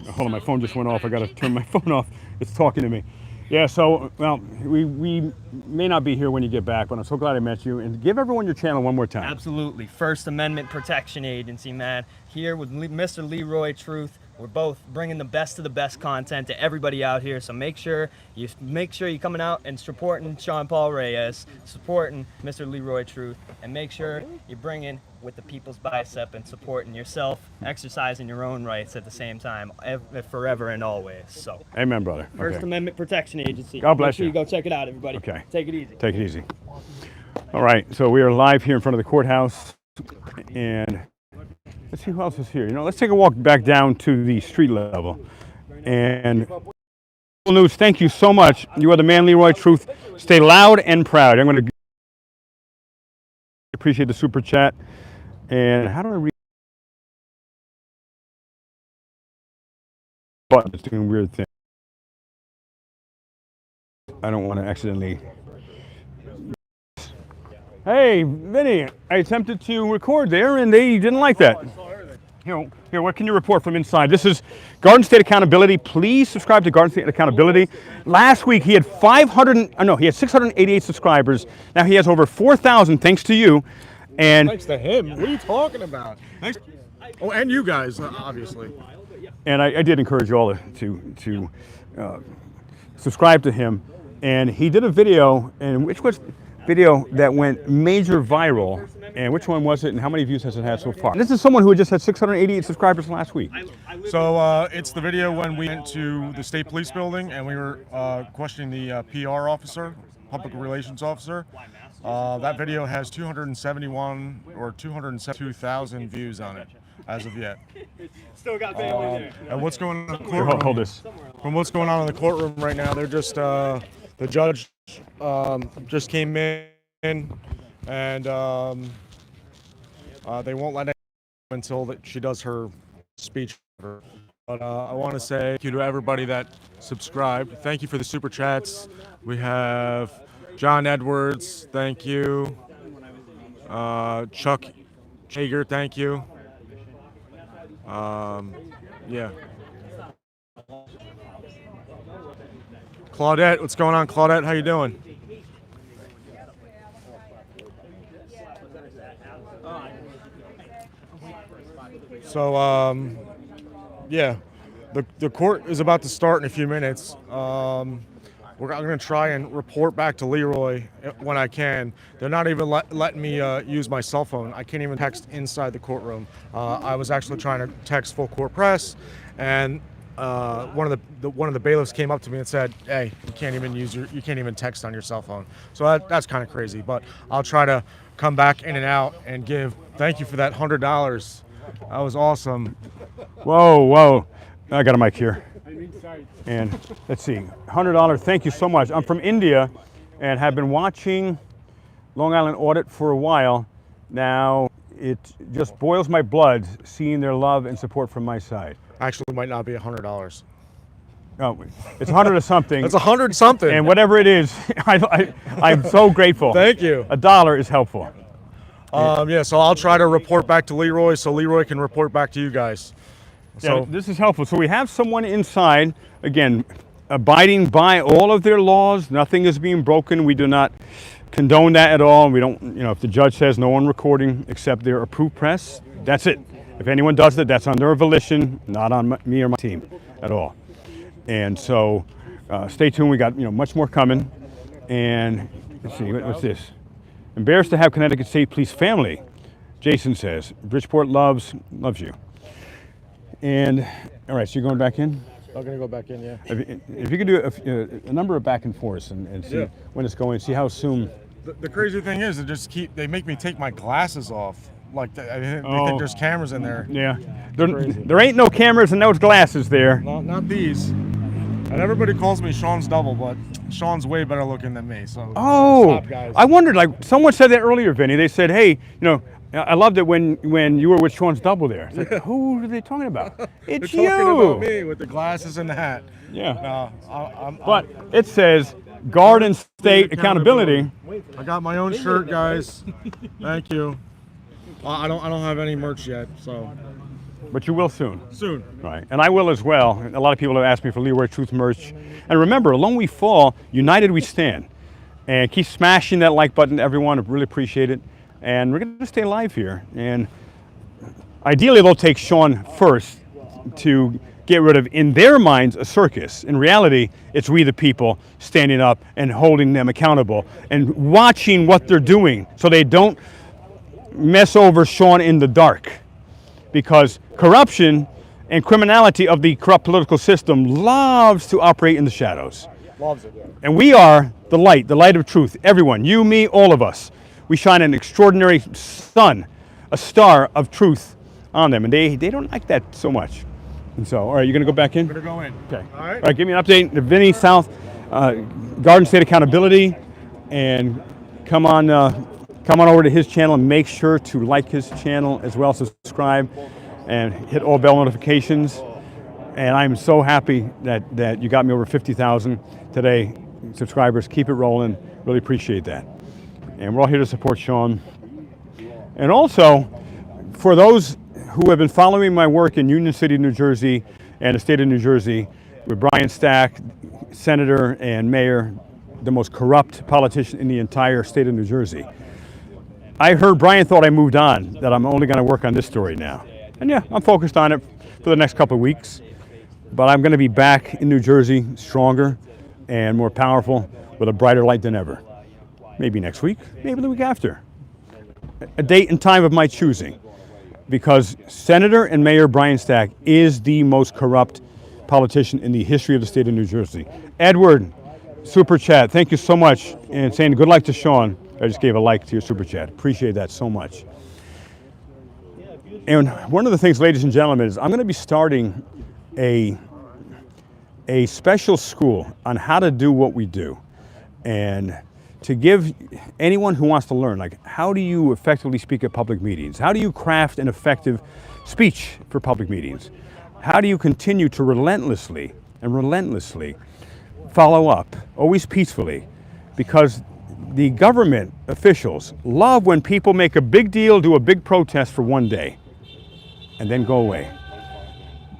Hold on, my phone just went off. I got to turn my phone off. It's talking to me. Yeah, so, well, we may not be here when you get back, but I'm so glad I met you. And give everyone your channel one more time. Absolutely. First Amendment Protection Agency, man. Here with Mr. Leroy Truth. We're both bringing the best of the best content to everybody out here. So make sure you're coming out and supporting Sean Paul Reyes, supporting Mr. Leroy Truth, and make sure you're bringing with the people's bicep and supporting yourself, exercising your own rights at the same time, forever and always. So, amen, brother. First Amendment Protection Agency. God bless Make sure you. you go check it out, everybody. Okay. Take it easy. Take it easy. All right, so we are live here in front of the courthouse, and let's see who else is here. You know, let's take a walk back down to the street level, and News, thank you so much. You are the man, Leroy Truth. Stay loud and proud. I'm going to appreciate the super chat. And how do I read? Button. It's doing weird things. I don't want to accidentally. Hey, Vinny, I attempted to record there, and they didn't like that. Here, what can you report from inside? This is Garden State Accountability. Please subscribe to Garden State Accountability. Last week he had 688 subscribers. Now he has over 4,000 thanks to you. And thanks to him. What are you talking about? Thanks. Oh, and you guys, obviously. And I did encourage you all to subscribe to him. And he did a video, and which was video that went major viral. And which one was it, and how many views has it had so far? This is someone who just had 688 subscribers last week. So it's the video when we went to the state police building and we were questioning the PR officer, public relations officer. That video has 271 or 272,000 views on it as of yet. Still got family there. And what's going on in the courtroom? Hold this. From what's going on in the courtroom right now, they're just the judge just came in and they won't let it until she does her speech. But I want to say thank you to everybody that subscribed. Thank you for the super chats. We have John Edwards, thank you. Chuck Hager, thank you. Yeah. Claudette, what's going on, Claudette? How you doing? So, yeah, the court is about to start in a few minutes. I'm going to try and report back to Leroy when I can. They're not even letting me use my cell phone. I can't even text inside the courtroom. I was actually trying to text full court press, and one of the bailiffs came up to me and said, "Hey, you can't even text on your cell phone." So that's kind of crazy. But I'll try to come back in and out and give. Thank you for that $100. That was awesome. Whoa. I got a mic here. And let's see, $100, thank you so much. I'm from India and have been watching Long Island Audit for a while. Now, it just boils my blood seeing their love and support from my side. Actually, it might not be $100. Oh, it's 100 or something. It's 100 something. And whatever it is, I'm so grateful. Thank you. $1 is helpful. Yeah, so I'll try to report back to Leroy so Leroy can report back to you guys. So yeah, this is helpful. So we have someone inside, again, abiding by all of their laws. Nothing is being broken. We do not condone that at all. We don't, if the judge says no one recording except their approved press, that's it. If anyone does that, that's on their volition, not on me or my team at all. And so stay tuned. We got, much more coming. And let's see, what's this? Embarrassed to have Connecticut State Police family, Jason says. Bridgeport loves you. And, all right, so you're going back in? I'm going to go back in, yeah. If you could do a number of back and forths and see when it's going, see how soon. The crazy thing is, they make me take my glasses off. Like, they think there's cameras in there. Yeah. There ain't no cameras and no glasses there. Not these. And everybody calls me Sean's double, but Sean's way better looking than me. So stop, guys. I wondered, like, someone said that earlier, Vinny. They said, hey, I loved it when you were with Sean's double there. It's like, who are they talking about? It's They're talking about me with the glasses and the hat. Yeah. But it says Garden State Accountability. I got my own shirt, guys. Thank you. I don't have any merch yet, so. But you will soon. Soon. Right. And I will as well. A lot of people have asked me for Leroy Truth merch. And remember, alone we fall, united we stand. And keep smashing that like button, everyone. I really appreciate it. And we're going to stay live here. And ideally, they'll take Sean first to get rid of, in their minds, a circus. In reality, it's we the people standing up and holding them accountable and watching what they're doing so they don't mess over Sean in the dark. Because corruption and criminality of the corrupt political system loves to operate in the shadows. Loves it, yeah. And we are the light of truth. Everyone, you, me, all of us. We shine an extraordinary sun, a star of truth on them. And they don't like that so much. And so, all right, you're going to go back in? I'm going to go in. Okay. All right. All right, give me an update. Vinny South, Garden State Accountability, and come on over to his channel and make sure to like his channel as well, subscribe, and hit all bell notifications. And I'm so happy that you got me over 50,000 today, subscribers. Keep it rolling. Really appreciate that. And we're all here to support Sean. And also, for those who have been following my work in Union City, New Jersey, and the state of New Jersey, with Brian Stack, Senator and Mayor, the most corrupt politician in the entire state of New Jersey. I heard Brian thought I moved on, that I'm only going to work on this story now. And yeah, I'm focused on it for the next couple of weeks. But I'm going to be back in New Jersey stronger and more powerful with a brighter light than ever. Maybe next week, maybe the week after. A date and time of my choosing. Because Senator and Mayor Brian Stack is the most corrupt politician in the history of the state of New Jersey. Edward, super chat, thank you so much. And saying good luck to Sean. I just gave a like to your super chat. Appreciate that so much. And one of the things, ladies and gentlemen, is I'm going to be starting a special school on how to do what we do. And to give anyone who wants to learn, like, how do you effectively speak at public meetings? How do you craft an effective speech for public meetings? How do you continue to relentlessly follow up, always peacefully? Because the government officials love when people make a big deal, do a big protest for one day, and then go away.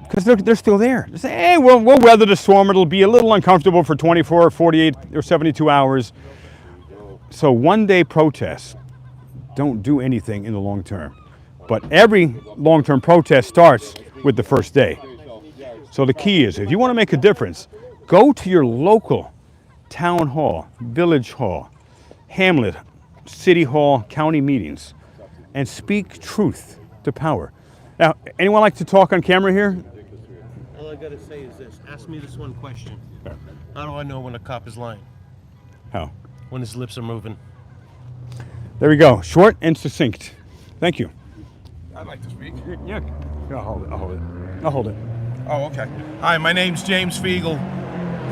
Because they're still there. They say, hey, we'll weather the storm. It'll be a little uncomfortable for 24, 48, or 72 hours. So one-day protests don't do anything in the long term. But every long-term protest starts with the first day. So the key is, if you want to make a difference, go to your local town hall, village hall, hamlet, city hall, county meetings, and speak truth to power. Now, anyone like to talk on camera here? All I gotta say is this. Ask me this one question. How do I know when a cop is lying? How? When his lips are moving. There we go. Short and succinct. Thank you. I'd like to speak. Yeah. I'll hold it. Oh, okay. Hi, my name's James Fiegel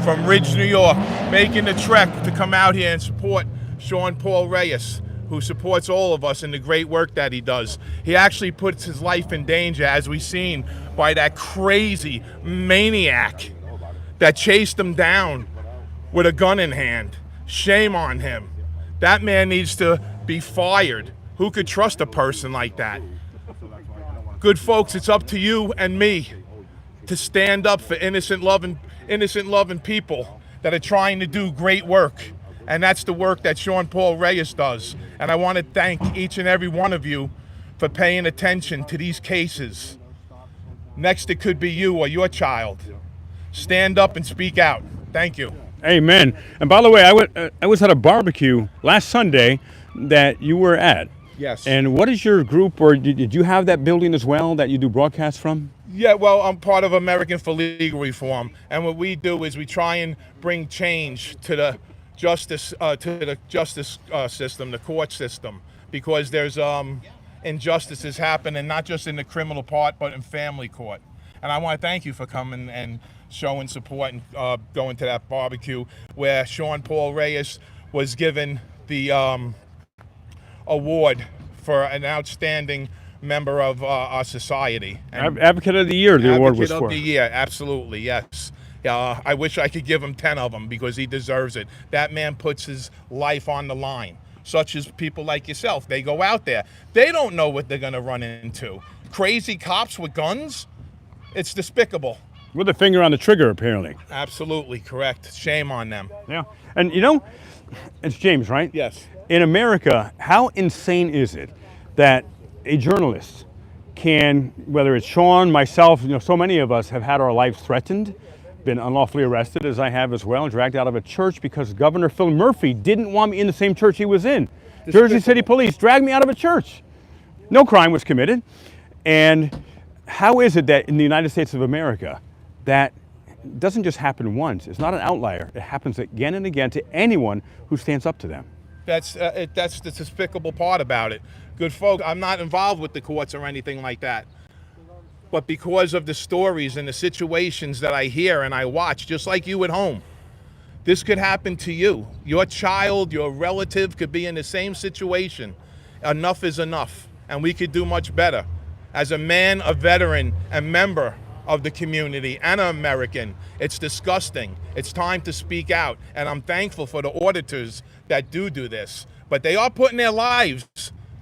from Ridge, New York, making the trek to come out here and support Sean Paul Reyes, who supports all of us in the great work that he does. He actually puts his life in danger, as we've seen, by that crazy maniac that chased him down with a gun in hand. Shame on him. That man needs to be fired. Who could trust a person like that? Good folks, it's up to you and me to stand up for innocent loving people that are trying to do great work. And that's the work that Sean Paul Reyes does. And I want to thank each and every one of you for paying attention to these cases. Next, it could be you or your child. Stand up and speak out. Thank you. Amen. And by the way, I was at a barbecue last Sunday that you were at. Yes. And what is your group, or did you have that building as well that you do broadcasts from? Yeah, well, I'm part of American for Legal Reform, and what we do is we try and bring change to the justice system, the court system, because there's injustices happening not just in the criminal part, but in family court. And I want to thank you for coming and showing support and going to that barbecue where Sean Paul Reyes was given the award for an outstanding member of our society. And Advocate of the Year, the award was for. Advocate of the Year, absolutely, yes. I wish I could give him 10 of them because he deserves it. That man puts his life on the line, such as people like yourself. They go out there. They don't know what they're going to run into. Crazy cops with guns? It's despicable. With a finger on the trigger, apparently. Absolutely correct. Shame on them. Yeah. And you know, it's James, right? Yes. In America, how insane is it that a journalist can, whether it's Sean, myself, so many of us have had our lives threatened, been unlawfully arrested, as I have as well, dragged out of a church because Governor Phil Murphy didn't want me in the same church he was in. Jersey City Police dragged me out of a church. No crime was committed. And how is it that in the United States of America, that doesn't just happen once? It's not an outlier. It happens again and again to anyone who stands up to them. That's the despicable part about it. Good folks, I'm not involved with the courts or anything like that. but because of the stories and the situations that I hear and I watch, just like you at home, this could happen to you. Your child, your relative could be in the same situation. Enough is enough, and we could do much better. As a man, a veteran, a member of the community, and an American, it's disgusting. It's time to speak out, and I'm thankful for the auditors that do this. But they are putting their lives,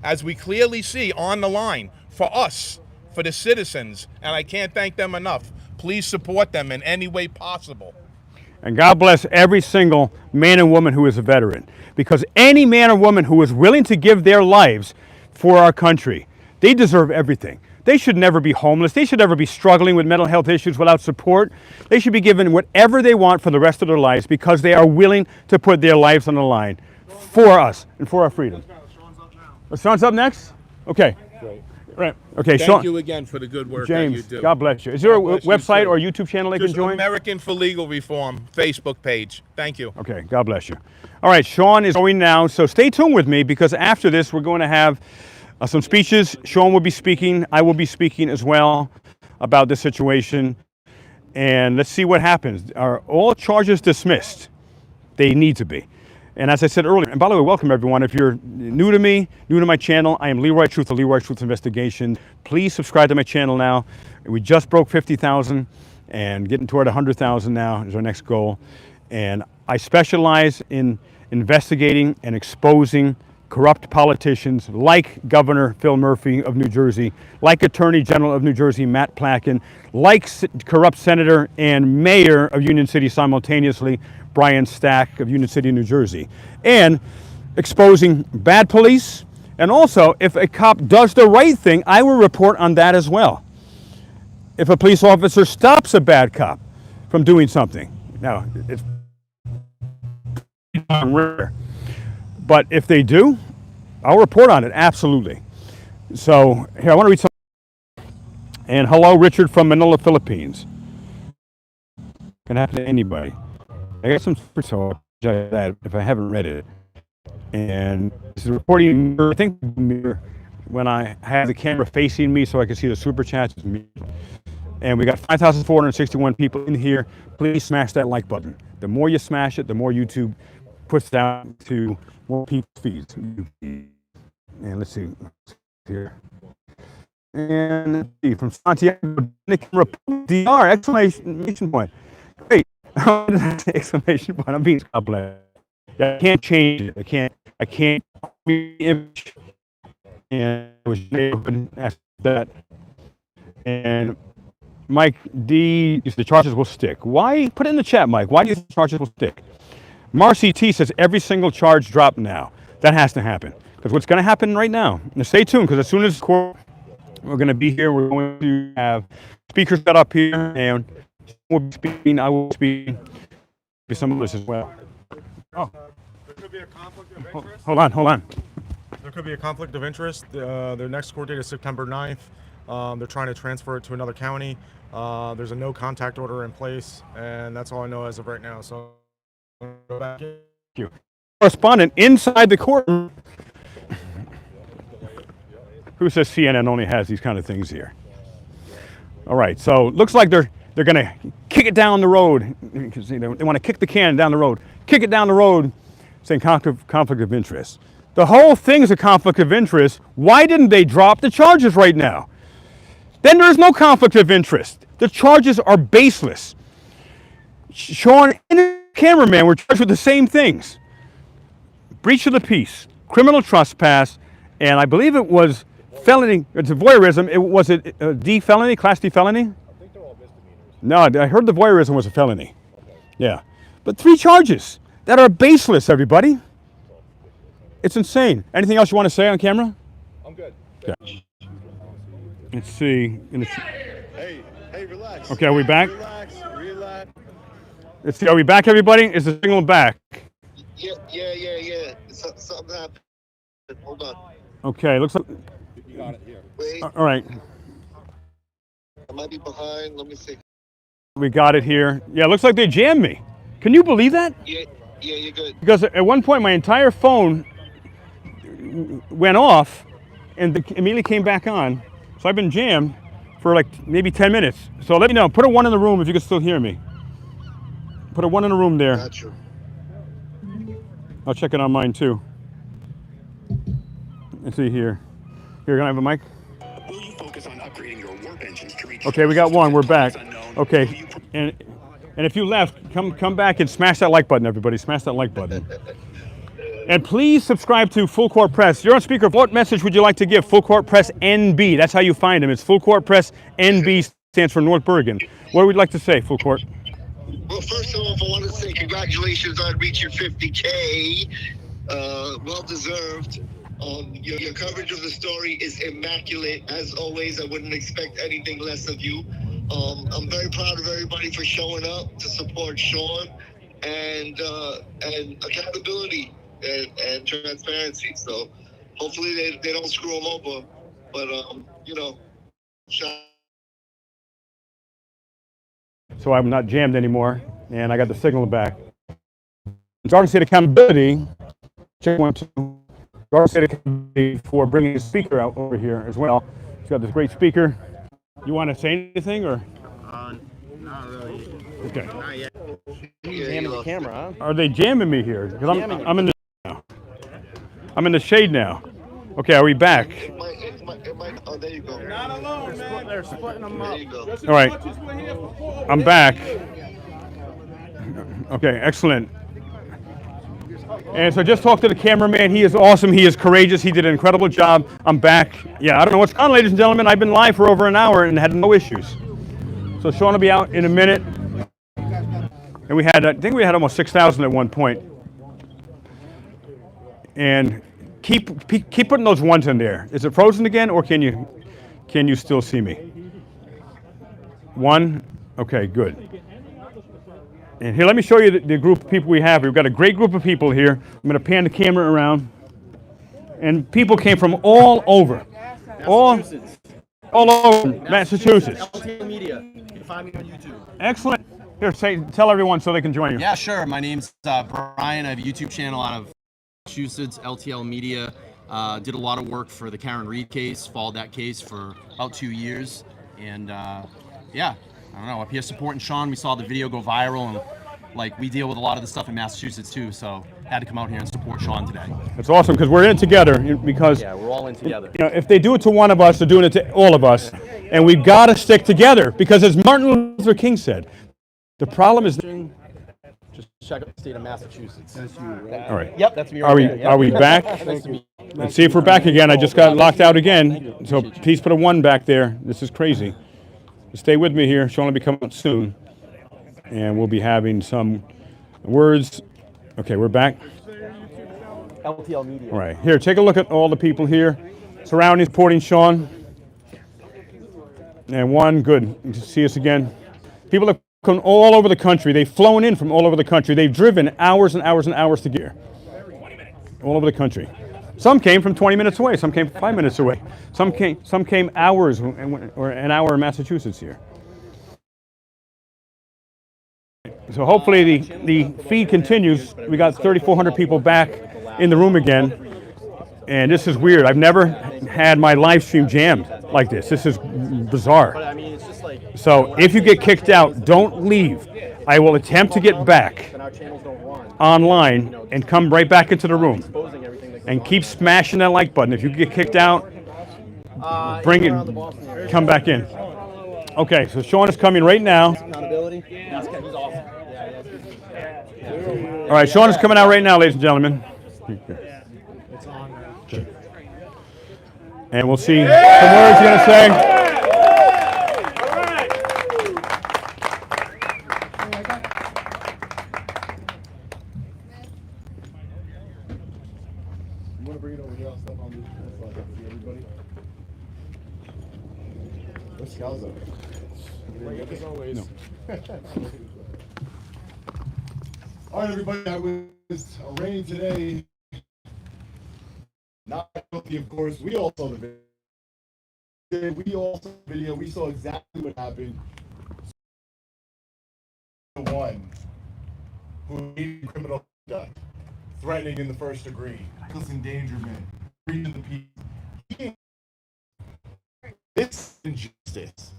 as we clearly see, on the line for us, for the citizens, and I can't thank them enough. Please support them in any way possible. And God bless every single man and woman who is a veteran, because any man or woman who is willing to give their lives for our country, they deserve everything. They should never be homeless. They should never be struggling with mental health issues without support. They should be given whatever they want for the rest of their lives because they are willing to put their lives on the line for us and for our freedom. Sean's up next? Okay. Right. Okay, Thank you again for the good work that you James, do. God bless you. Is there a God bless you, website too. or YouTube channel they can Just join? American for Legal Reform Facebook page. Thank you. Okay, God bless you. All right, Sean is going now, so stay tuned with me because after this we're going to have some speeches. Sean will be speaking. I will be speaking as well about this situation. And let's see what happens. Are all charges dismissed? They need to be. And as I said earlier, and by the way, welcome everyone. If you're new to me, new to my channel, I am Leroy Truth of Leroy Truth Investigation. Please subscribe to my channel now. We just broke 50,000 and getting toward 100,000 now is our next goal. And I specialize in investigating and exposing corrupt politicians like Governor Phil Murphy of New Jersey, like Attorney General of New Jersey, Matt Placken, like corrupt Senator and Mayor of Union City simultaneously, Brian Stack of Union City, New Jersey, and exposing bad police. And also, if a cop does the right thing, I will report on that as well. If a police officer stops a bad cop from doing something. Now, it's rare. But if they do, I'll report on it, absolutely. So, here, I want to read some. And hello, Richard from Manila, Philippines. Can happen to anybody. I got some super so that if I haven't read it. And this is reporting, I think, when I have the camera facing me so I can see the super chats. And we got 5,461 people in here. Please smash that like button. The more you smash it, the more YouTube puts down to more people's feeds. And let's see here. And let's see, from Santiago, DR, exclamation point. Great. Exclamation point. I'm being God bless. I can't change it. I can't image. And I was able to ask that. And Mike D, the charges will stick. Why? Put it in the chat, Mike. Why do you think the charges will stick? Marcy T says every single charge drop now. That has to happen. Because what's going to happen right now, now stay tuned, because as soon as court, we're going to be here, we're going to have speakers set up here, and we'll be speaking, I will speak, be some of this as well. Oh. There could be a conflict of interest. Hold on. There could be a conflict of interest. Their next court date is September 9th. They're trying to transfer it to another county. There's a no contact order in place, and that's all I know as of right now. So, go back. Thank you. Correspondent inside the courtroom. Who says CNN only has these kind of things here? All right, so looks like they're going to kick it down the road because they want to kick the can down the road. Kick it down the road, saying conflict of interest. The whole thing is a conflict of interest. Why didn't they drop the charges right now? Then there's no conflict of interest. The charges are baseless. Sean and the cameraman were charged with the same things. Breach of the peace, criminal trespass, and I believe it was felony, it's a voyeurism. Was it a D felony, class D felony? I think they're all misdemeanors. No, I heard the voyeurism was a felony. Yeah. But 3 charges that are baseless, everybody. It's insane. Anything else you want to say on camera? I'm good. Okay. Let's see. Hey, relax. Okay, are we back? Relax. Let's see, are we back, everybody? Is the signal back? Yeah. Something happened. Hold on. Okay, looks like. You got it here. Wait. All right. I might be behind. Let me see. We got it here. Yeah, looks like they jammed me. Can you believe that? Yeah, you're good. Because at one point my entire phone went off and immediately came back on. So I've been jammed. for like maybe 10 minutes. So let me know. Put a 1 in the room if you can still hear me. Put a 1 in the room there. Gotcha. I'll check it on mine too. Let's see here. Here, can I have a mic? Will you focus on upgrading your warp engines to reach Okay, we got 1. We're back. Okay, and if you left, come back and smash that like button, everybody. Smash that like button. And please subscribe to Full Court Press. You're on speaker. What message would you like to give? Full Court Press NB. That's how you find them. It's Full Court Press NB, stands for North Bergen. What would you like to say, Full Court? Well, first of all, I want to say congratulations on reaching 50K. Well deserved. Your coverage of the story is immaculate. As always, I wouldn't expect anything less of you. I'm very proud of everybody for showing up to support Sean and accountability and transparency. So hopefully they don't screw him over. But, So I'm not jammed anymore, and I got the signal back. Garden State Accountability, check 1, 2. Garden State Accountability for bringing a speaker out over here as well. He's got this great speaker. You want to say anything, or? Not really. Okay. Not yet. Jamming the camera, huh? Are they jamming me here? Because I'm in the now. I'm in the shade now. Okay, are we back? oh, there you go. Not alone, man. They're splitting them up. There you go. All right. I'm back. Okay, excellent. And so just talk to the cameraman. He is awesome. He is courageous. He did an incredible job. I'm back. Yeah, I don't know what's going on, ladies and gentlemen. I've been live for over an hour and had no issues. So Sean will be out in a minute. And we had, I think we had almost 6,000 at one point. And keep putting those 1s in there. Is it frozen again, or can you still see me? 1. Okay, good. And here, let me show you the group of people we have. We've got a great group of people here. I'm going to pan the camera around. And people came from all over. All over Massachusetts. LTL Media. You can find me on YouTube. Excellent. Here, tell everyone so they can join you. Yeah, sure. My name's Brian. I have a YouTube channel out of Massachusetts, LTL Media. Did a lot of work for the Karen Reed case, followed that case for about 2 years. And yeah, I don't know, up here supporting Sean. We saw the video go viral, and like we deal with a lot of the stuff in Massachusetts too, so had to come out here and support Sean today. It's awesome because we're in it together. Because yeah, we're all in together. You know, if they do it to one of us, they're doing it to all of us, and we've got to stick together. Because as Martin Luther King said, the problem is. Just check out the state of Massachusetts. That's you, right? All right. Yep, that's me. Are we back? Nice to meet you. Let's see if we're back again. I just got locked out again. So please put a 1 back there. This is crazy. Stay with me here. Sean will be coming out soon. And we'll be having some words. Okay, we're back. LTL Media. All right. Here, take a look at all the people here surrounding, supporting Sean. And 1, good. You see us again. People have come all over the country. They've flown in from all over the country. They've driven hours and hours and hours to get here. All over the country. Some came from 20 minutes away. Some came 5 minutes away. Some came hours or an hour in Massachusetts here. So hopefully the feed continues. We got 3,400 people back in the room again. And this is weird. I've never had my live stream jammed like this. This is bizarre. But I mean, it's just like, so if you get kicked out, don't leave. I will attempt to get back online and come right back into the room. And keep smashing that like button. If you get kicked out, bring it, come back in. Okay, so Sean is coming right now. All right, Sean is coming out right now, ladies and gentlemen. And we'll see some words you're going to say. All right, everybody, that was a rain today. Not guilty, of course. We all saw the video. We saw exactly what happened. The one who made criminal conduct, threatening in the first degree, reckless endangerment, breach of the peace. This injustice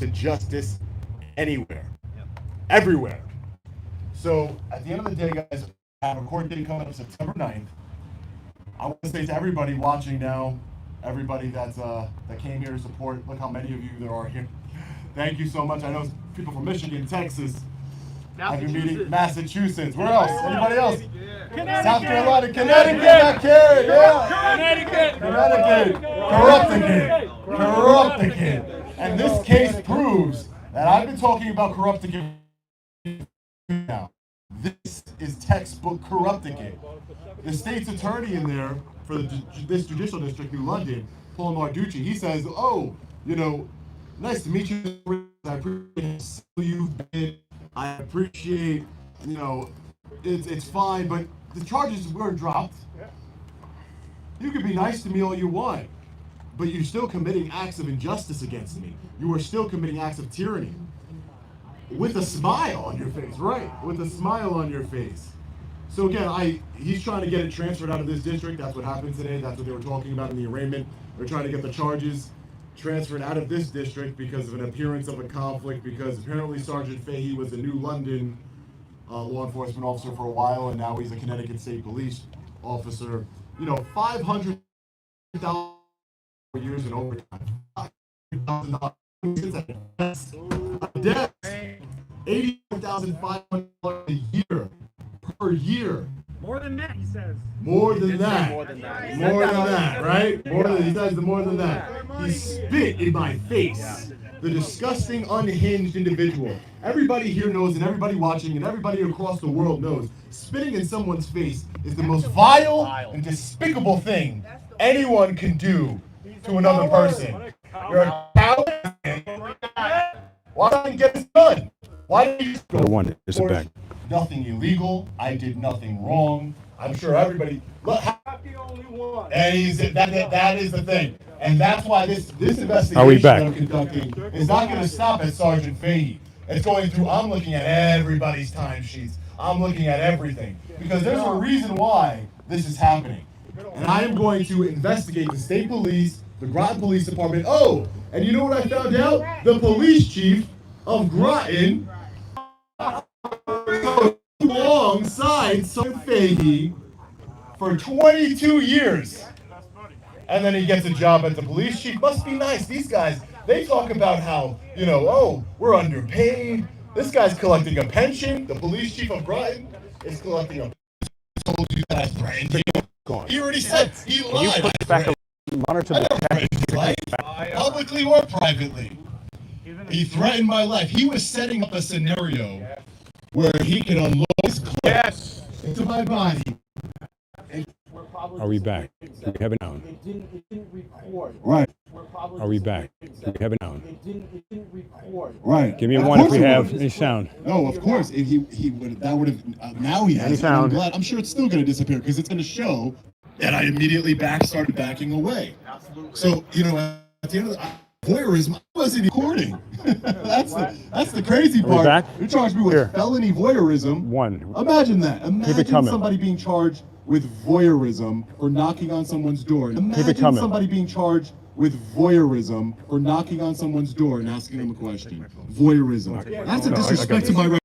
to justice anywhere, everywhere. So at the end of the day, guys, I have a court date coming up September 9th. I want to say to everybody watching now, everybody that came here to support, look how many of you there are here. Thank you so much. I know people from Michigan, Texas, I've been meeting Massachusetts. Where else? Anybody else? Connecticut. South Carolina, Connecticut, back here, yeah. Connecticut. Corrupt again. And this case proves that I've been talking about corrupt again now. This is textbook corrupt again. The state's attorney in there for this judicial district in London, Paul Marducci, he says, oh, you know, nice to meet you. I appreciate you've been. I appreciate, you know, it's fine, but the charges were dropped. You can be nice to me all you want, but you're still committing acts of injustice against me. You are still committing acts of tyranny. With a smile on your face, right? With a smile on your face. So again, he's trying to get it transferred out of this district. That's what happened today. That's what they were talking about in the arraignment. They're trying to get the charges transferred out of this district because of an appearance of a conflict, because apparently Sergeant Fahey was a New London law enforcement officer for a while, and now he's a Connecticut State Police officer. You know, $500,000 years in overtime. $500,000 $81,500 a year per year. More than that, he says. More than that. More than that, right? He says more than that. He spit in my face. The disgusting, unhinged individual. Everybody here knows, and everybody watching, and everybody across the world knows, spitting in someone's face is the most vile and despicable thing anyone can do to another person. You're a coward. Why don't you get this done? Why did you go? One is a bag. Nothing illegal. I did nothing wrong. I'm sure everybody. Look, Not the only one. and that is the thing, and that's why this investigation Are we back? that I'm conducting is not going to stop at Sergeant Fahey. It's going through. I'm looking at everybody's timesheets. I'm looking at everything because there's a reason why this is happening, and I am going to investigate the state police, the Groton Police Department. Oh, and you know what I found out? The police chief of Groton alongside Sergeant Fahey for 22 years. And then he gets a job at the police chief. Must be nice. These guys, they talk about how, you know, oh, we're underpaid. This guy's collecting a pension. The police chief of Groton is collecting a pension. I told you that I threatened him. He already said he lied. Can you put back a monitor the publicly or privately. He threatened my life. He was setting up a scenario where he could unload his clips into my body. Are we back? Do we have it down? Right. Are we back? Do we have it down? Right. Give me a one if we have any sound. No, of course. If he would, that would have. Now he has. Any sound. I'm glad. I'm sure it's still going to disappear because it's going to show that I immediately started backing away. So you know, at the end of the voyeurism, I wasn't recording. that's the crazy Are we part. back? You charged me with Here. felony voyeurism. One. Imagine that. Keep it Imagine coming. somebody being charged with voyeurism or knocking on someone's door. Keep it Imagine coming. somebody being charged with voyeurism or knocking on someone's door and asking them a question. Voyeurism. That's a No, I got disrespect to this. my right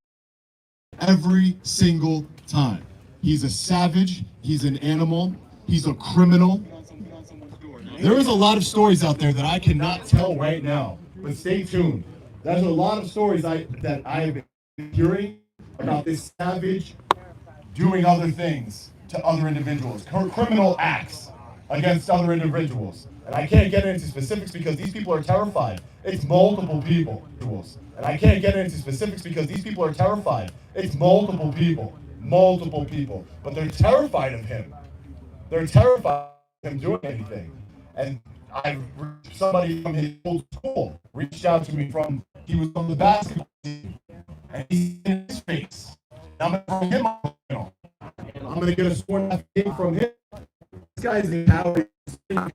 every single time. He's a savage. He's an animal. He's a criminal. There is a lot of stories out there that I cannot tell right now, but stay tuned. There's a lot of stories that I've been hearing about this savage doing other things to other individuals, criminal acts against other individuals. And I can't get into specifics because these people are terrified. It's multiple people. And I can't get into specifics because these people are terrified. It's multiple people. But they're terrified of him. They're terrified of him doing anything. And somebody from his old school reached out to me he was on the basketball team, and he's in his face. I'm gonna throw him on the panel. I'm gonna get a sworn affidavit from him. This guy's a coward, and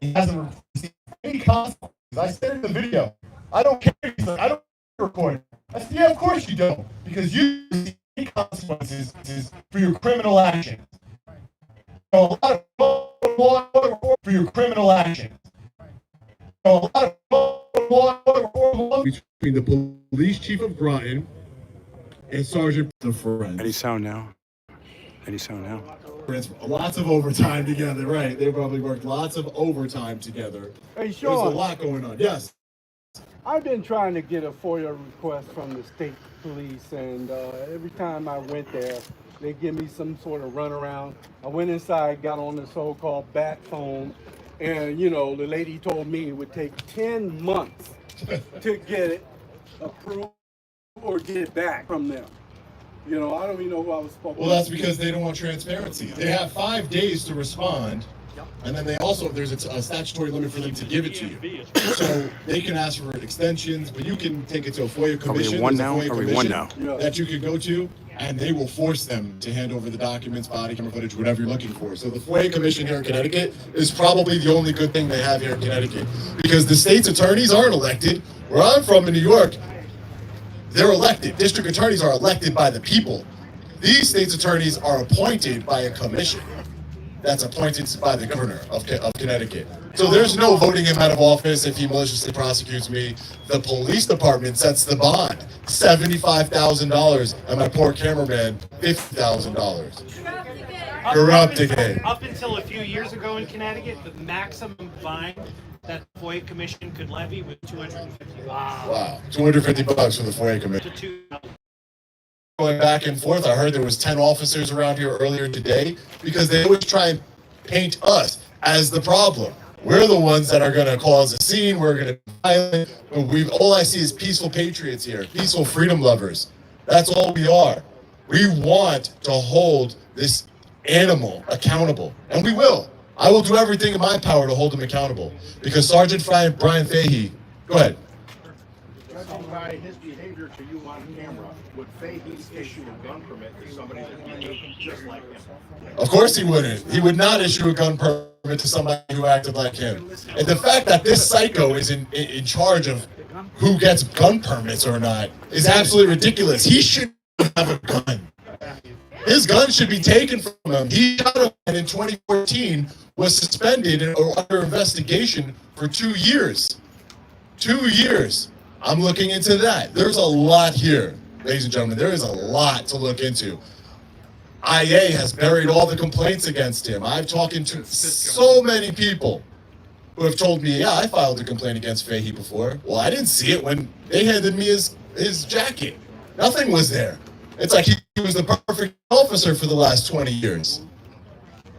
he hasn't received any consequences. I said in the video, I don't care. He's like, I don't record. I said, yeah, of course you don't, because you receive any consequences for your criminal actions. A lot of for your criminal actions. A lot of between the police chief of Groton and Sergeant the friend. Any sound now? Any sound now? Lots of overtime together, right? They probably worked lots of overtime together. Hey, There's a Sean. lot going on. Yes. I've been trying to get a FOIA request from the state police, and every time I went there, they give me some sort of runaround. I went inside, got on the so-called bat phone, and the lady told me it would take 10 months to get it approved or get it back from them. I don't even know who I was supposed to. Well, that's because they don't want transparency. They have 5 days to respond, and then there's a statutory limit for them to give it to you. So they can ask for extensions, but you can take it to a FOIA commission. That you can go to, and they will force them to hand over the documents, body camera footage, whatever you're looking for. So the FOIA commission here in Connecticut is probably the only good thing they have here in Connecticut, because the state's attorneys aren't elected. Where I'm from in New York, they're elected. District attorneys are elected by the people. These state's attorneys are appointed by a commission that's appointed by the governor of Connecticut. So there's no voting him out of office if he maliciously prosecutes me. The police department sets the bond, $75,000, and my poor cameraman, $50,000. Corrupting it. Up until a few years ago in Connecticut, the maximum fine that the FOIA commission could levy was $250. Wow, $250 for the FOIA commission. Going back and forth, I heard there was 10 officers around here earlier today, because they always try and paint us as the problem. We're the ones that are going to cause a scene. We're going to be violent. But all I see is peaceful patriots here, peaceful freedom lovers. That's all we are. We want to hold this animal accountable, and we will. I will do everything in my power to hold him accountable, because Sergeant Brian Fahey, go ahead. Judging by his behavior to you on camera, would Fahey issue a gun permit to somebody that behaved just like him? Of course he wouldn't. He would not issue a gun permit to somebody who acted like him. And the fact that this psycho is in charge of who gets gun permits or not is absolutely ridiculous. He shouldn't have a gun. His gun should be taken from him. He shot a man in 2014, was suspended or under investigation for 2 years. 2 years. I'm looking into that. There's a lot here, ladies and gentlemen. There is a lot to look into. IA has buried all the complaints against him. I've talked to so many people who have told me, yeah, I filed a complaint against Fahey before. Well, I didn't see it when they handed me his jacket. Nothing was there. It's like he was the perfect officer for the last 20 years.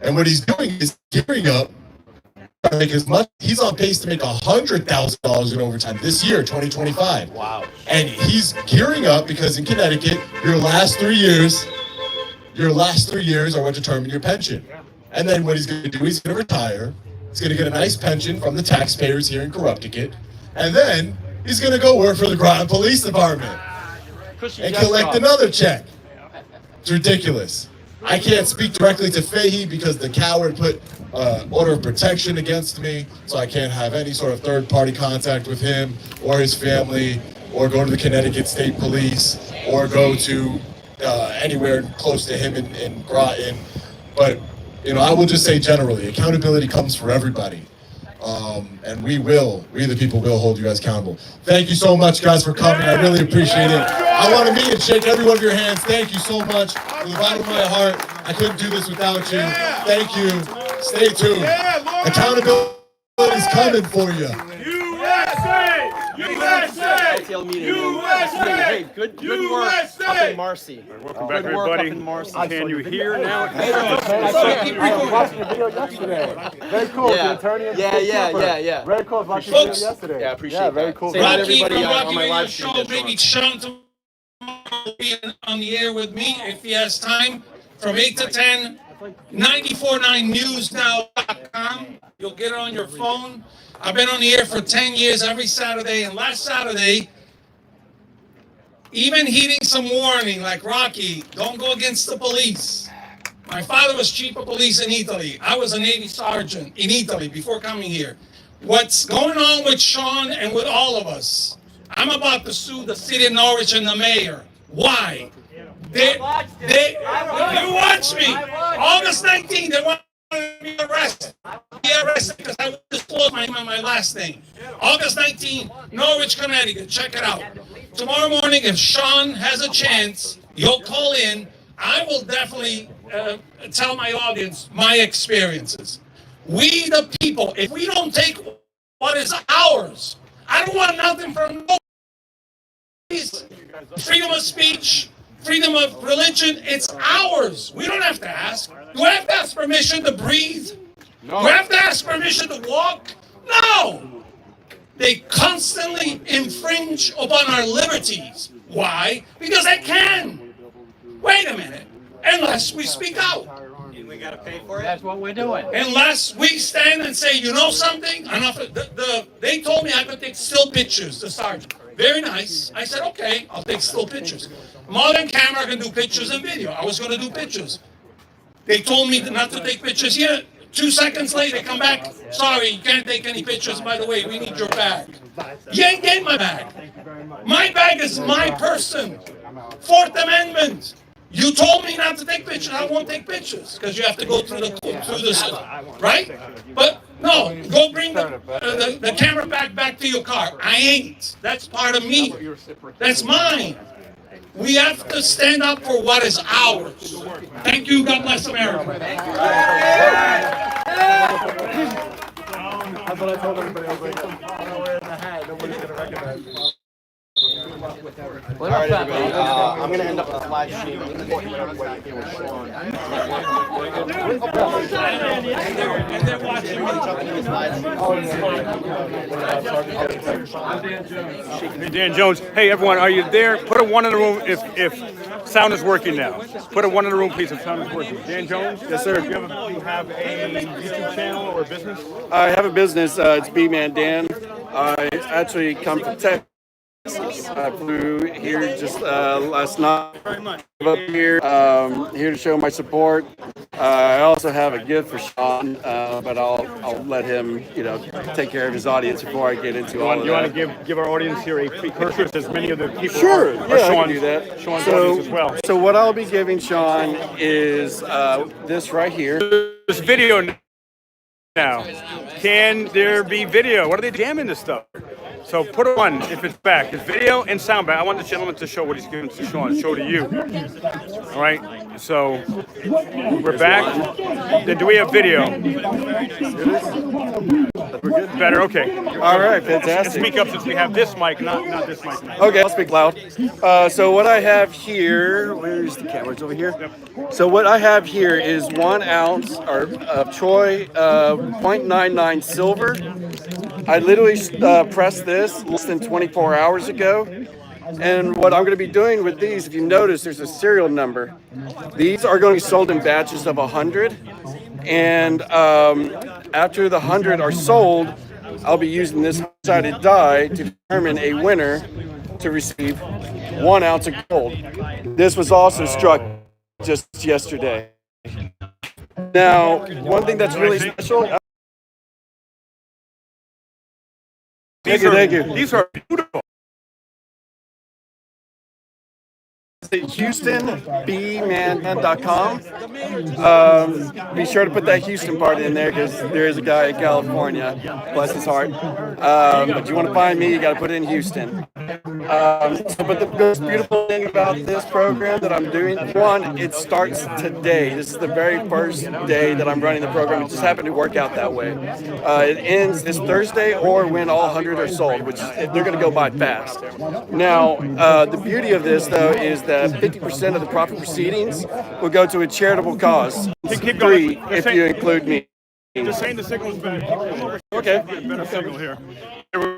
And what he's doing is gearing up to make as much. He's on pace to make $100,000 in overtime this year, 2025. Wow. And he's gearing up because in Connecticut, your last 3 years are what determine your pension. And then what he's going to do, he's going to retire. He's going to get a nice pension from the taxpayers here in Connecticut. And then he's going to go work for the Groton Police Department and collect another check. It's ridiculous. I can't speak directly to Fahey because the coward put order of protection against me, so I can't have any sort of third-party contact with him or his family, or go to the Connecticut State Police, or go to anywhere close to him in Groton. But I will just say generally, accountability comes for everybody. And we the people will hold you guys accountable. Thank you so much, guys, for coming. I really appreciate it. I want to meet and shake every one of your hands. Thank you so much. From the bottom of my heart, I couldn't do this without you. Thank you. Stay tuned. Accountability is coming for you. USA! USA! USA! Hey, good work up in Marcy. Welcome back, everybody. Can you hear now? I was watching your video yesterday. Very cool. Yeah. The attorney and Yeah. Very cool. I was watching your video yesterday. Yeah, I appreciate very that. cool. Say hi to everybody on my live stream. Maybe Sean tomorrow will be on the air with me if he has time from 8 to 10. 949newsnow.com. You'll get it on your phone. I've been on the air for 10 years every Saturday, and last Saturday, even heeding some warning like Rocky, don't go against the police. My father was chief of police in Italy. I was a Navy sergeant in Italy before coming here. What's going on with Sean and with all of us? I'm about to sue the city of Norwich and the mayor. Why? You watch me. August 19th, they want to be arrested. Be arrested because I won't disclose my last name. August 19, Norwich, Connecticut. Check it out. Tomorrow morning, if Sean has a chance, you'll call in. I will definitely tell my audience my experiences. We, the people, if we don't take what is ours, I don't want nothing from nobody. Freedom of speech, freedom of religion, it's ours. We don't have to ask. Do I have to ask permission to breathe? No. Do I have to ask permission to walk? No. They constantly infringe upon our liberties. Why? Because they can. Wait a minute. Unless we speak out. We got to pay for it. That's what we're doing. Unless we stand and say, you know something? They told me I could take still pictures, the sergeant. Very nice. I said, okay, I'll take still pictures. Modern camera can do pictures and video. I was going to do pictures. They told me not to take pictures here. 2 seconds later, they come back. Sorry, you can't take any pictures. By the way, we need your bag. You ain't getting my bag. My bag is my person. Fourth Amendment. You told me not to take pictures. I won't take pictures because you have to go through the right? But no, go bring the camera back to your car. I ain't. That's part of me. That's mine. We have to stand up for what is ours. Thank you. God bless America. That's what I told everybody. I was like, I'm wearing the hat. Nobody's going to recognize me. All right, everybody. I'm going to end up with a live stream. Hey, Dan Jones. Hey, everyone, are you there? Put a 1 in the room if sound is working now. Put a 1 in the room, please, if sound is working. Dan Jones? Yes, sir. Do you have a YouTube channel or business? I have a business. It's B-Man Dan. I actually come from Texas. I flew here just last night. Up here, here to show my support. I also have a gift for Sean, but I'll let him, take care of his audience before I get into all of that. You want to give our audience here a precursor, as many of the people Sure, are yeah, Sean's, I can do that. Sean's audience as well. So what I'll be giving Sean is this right here. This video now. Can there be video? What are they jamming this stuff? So put it on if it's back. It's video and sound back. I want the gentleman to show what he's giving to Sean, show to you. All right, so we're back. Then do we have video? Better, okay. All right, fantastic. Speak up since we have this mic, not this mic. Okay, I'll speak loud. So what I have here, where's the camera? It's over here. So what I have here is 1 ounce of Troy 0.99 silver. I literally pressed this less than 24 hours ago. And what I'm going to be doing with these, if you notice, there's a serial number. These are going to be sold in batches of 100. And after the 100 are sold, I'll be using this sided die to determine a winner to receive 1 ounce of gold. This was also struck just yesterday. Now, one thing that's really special. Thank you. These are beautiful. HoustonBman.com. Be sure to put that Houston part in there because there is a guy in California, bless his heart. But you want to find me, you got to put it in Houston. But the most beautiful thing about this program that I'm doing, one, it starts today. This is the very first day that I'm running the program. It just happened to work out that way. It ends this Thursday or when all 100 are sold, which they're going to go by fast. Now, the beauty of this, though, is that 50% of the profit proceedings will go to a charitable cause. Keep going. If you include me. Just saying the signal's back. Okay. Better signal here.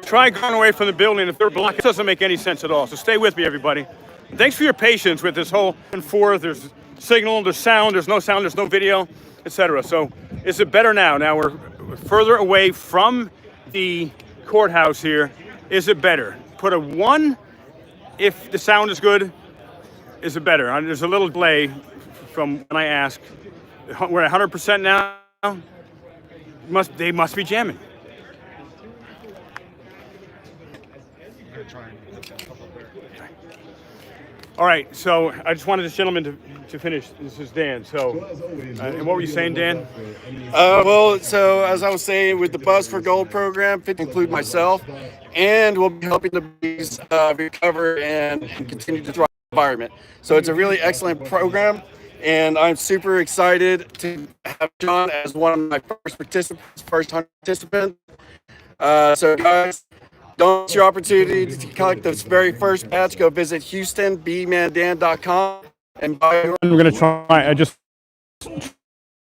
Try going away from the building if they're blocking. It doesn't make any sense at all. So stay with me, everybody. Thanks for your patience with this whole and forth. There's signal, there's sound, there's no video, etc. So is it better now? Now we're further away from the courthouse here. Is it better? Put a 1 if the sound is good. Is it better? There's a little delay from when I asked. We're at 100% now. They must be jamming. All right, so I just wanted this gentleman to finish. This is Dan. So, and what were you saying, Dan? Well, so as I was saying, with the Buzz for Gold program, include myself, and we'll be helping the bees recover and continue to thrive in the environment. So it's a really excellent program, and I'm super excited to have John as one of my first 100 participants. So guys, don't miss your opportunity to collect this very first batch. Go visit HoustonBeemanDan.com and buy your. We're gonna try. I just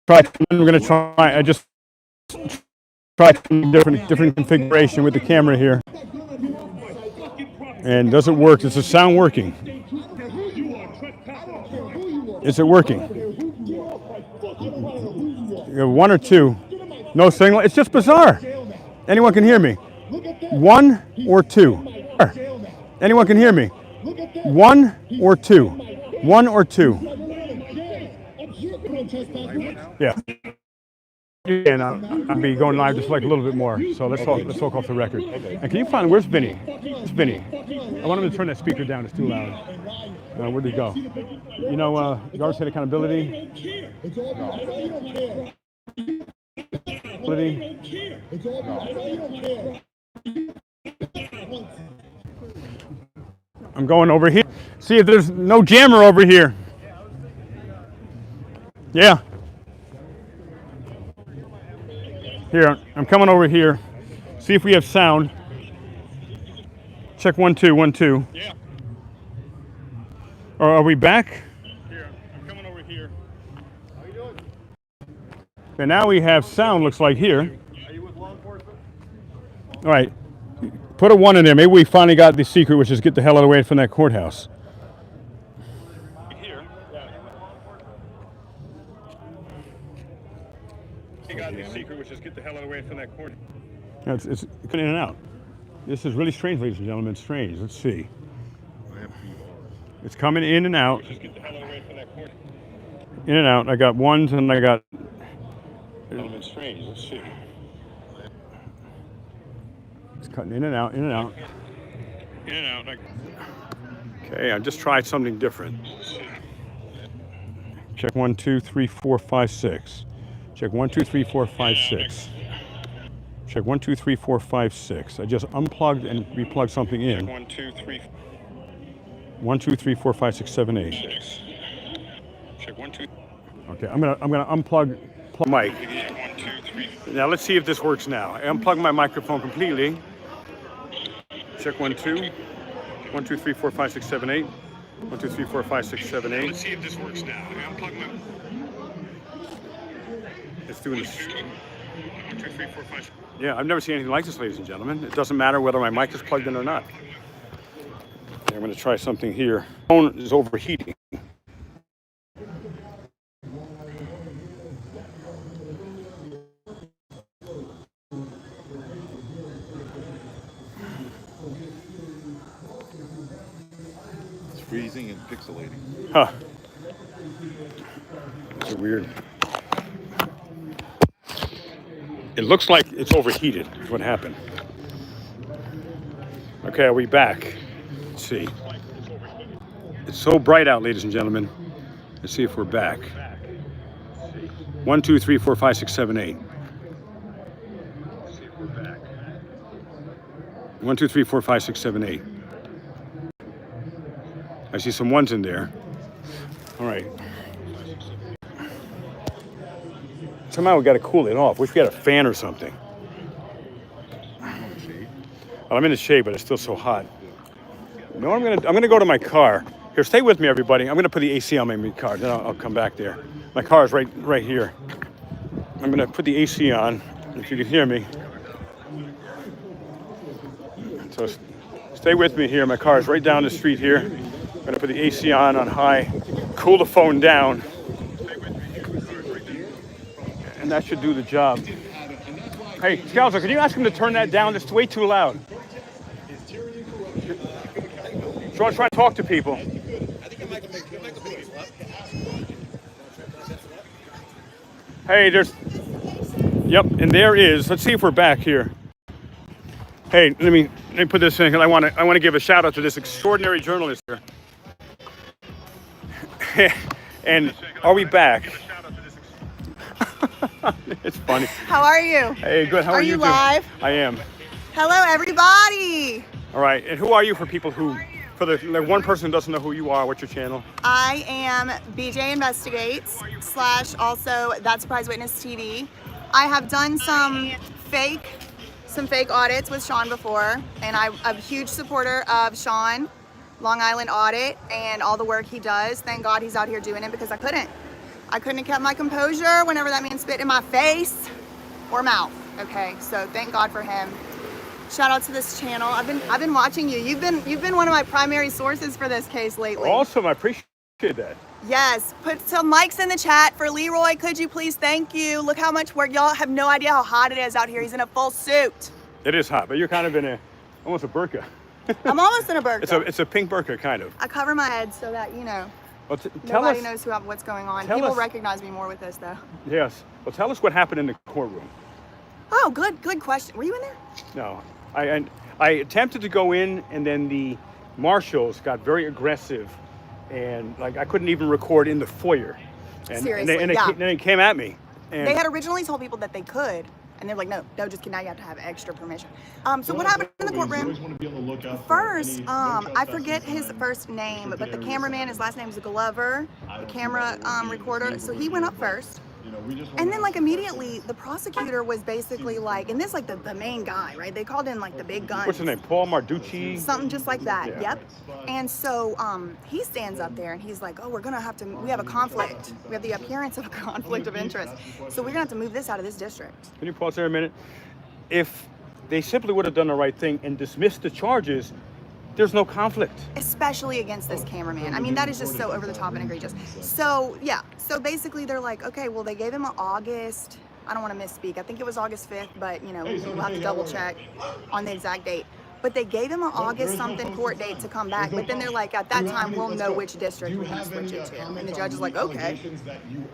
tried. We're gonna try. I just tried different configuration with the camera here. And does it work? Is the sound working? Is it working? You have one or two. No signal. It's just bizarre. Anyone can hear me. One or two. Anyone can hear me. One or two. One or two. Yeah. And I'll be going live just like a little bit more. So let's talk off the record. And can you find where's Vinny? It's Vinny. I want him to turn that speaker down. It's too loud. Where'd he go? You know, Guard State Accountability. I'm going over here. See if there's no jammer over here. Yeah. Here, I'm coming over here. See if we have sound. Check 1 2 1 2. Yeah. Or are we back? Here, I'm coming over here. How you doing? And now we have sound. Looks like here. Are you with law enforcement? All right. Put a 1 in there. Maybe we finally got the secret, which is get the hell out of the way from that courthouse. Here. You got the secret, which is get the hell out of the way from that courthouse. It's coming in and out. This is really strange, ladies and gentlemen. Strange. Let's see. It's coming in and out. Just get the hell away from that corner. In and out. I got ones and I got. It's strange. Let's see. It's cutting in and out, in and out. In and out. Okay, I just tried something different. Check 1 2 3 4 5 6. Check 1 2 3 4 5 6. Check 1 2 3 4 5 6. I just unplugged and replugged something in. 1 2 3. 1 2 3 4 5 6 7 8. Check 1 2. Okay, I'm gonna unplug mic. 1 2 3. Now let's see if this works now. I unplugged my microphone completely. Check 1 2. 1 2 3 4 5 6 7 8. 1 2 3 4 5 6 7 8. Let's see if this works now. I unplugged my. It's doing this. 1 2 3 4 5. Yeah, I've never seen anything like this, ladies and gentlemen. It doesn't matter whether my mic is plugged in or not. I'm going to try something here. The phone is overheating. It's freezing and pixelating. Huh. It's weird. It looks like it's overheated, is what happened. Okay, are we back? Let's see. It's so bright out, ladies and gentlemen. Let's see if we're back. 1 2 3 4 5 6 7 8. 1 2 3 4 5 6 7 8. I see some ones in there. All right. Somehow we got to cool it off. Wish we had a fan or something. Well, I'm in the shade, but it's still so hot. No, I'm gonna go to my car. Here, stay with me, everybody. I'm gonna put the AC on my car. Then I'll come back there. My car is right here. I'm gonna put the AC on, if you can hear me. So stay with me here. My car is right down the street here. I'm gonna put the AC on high, cool the phone down, and that should do the job. Hey, Scalzo, can you ask him to turn that down? It's way too loud. Sean's trying to talk to people. Hey, there's. Yep, and there is. Let's see if we're back here. Hey, let me put this in because I want to give a shout out to this extraordinary journalist here. And are we back? It's funny. How are you? Hey, good. How are you? Are you live? I am. Hello, everybody. All right. And who are you for people who, for the like one person who doesn't know who you are? What's your channel? I am BJ Investigates / also That Surprise Witness TV. I have done some fake audits with Sean before, and I'm a huge supporter of Sean, Long Island Audit, and all the work he does. Thank God he's out here doing it because I couldn't have kept my composure whenever that man spit in my face or mouth. Okay, so thank God for him. Shout out to this channel. I've been watching you. You've been one of my primary sources for this case lately. Awesome. I appreciate that. Yes, put some likes in the chat for Leroy. Could you please? Thank you. Look how much work. Y'all have no idea how hot it is out here. He's in a full suit. It is hot, but you're kind of in almost a burqa. I'm almost in a burqa. It's a pink burqa, kind of. I cover my head so that, you know, Well, nobody knows what's going on. People recognize me more with this, though. Yes. Well, tell us what happened in the courtroom. Oh, good question. Were you in there? No. I attempted to go in, and then the marshals got very aggressive, and like I couldn't even record in the foyer. And, Seriously, and they came at me. And they had originally told people that they could, and they're like, no, just kidding. Now you have to have extra permission. So what happened in the courtroom? First, I forget his first name, but the cameraman, his last name is Glover, the camera recorder. So he went up first. And then like immediately the prosecutor was basically like, and this like the main guy, right? They called in like the big guns. What's his name? Paul Marducci? Something just like that, Yeah. yep. And so he stands up there and he's like, oh, we have a conflict. We have the appearance of a conflict of interest. So we're gonna have to move this out of this district. Can you pause there a minute? If they simply would have done the right thing and dismissed the charges, there's no conflict. Especially against this cameraman. I mean, that is just so over the top and egregious. So yeah, so basically they're like, okay, well they gave him an August, I don't want to misspeak, I think it was August 5th, but you know, we'll have to double check on the exact date. But they gave him an August something court date to come back, but then they're like, at that time we'll know which district we're gonna switch it to. And the judge is like, okay.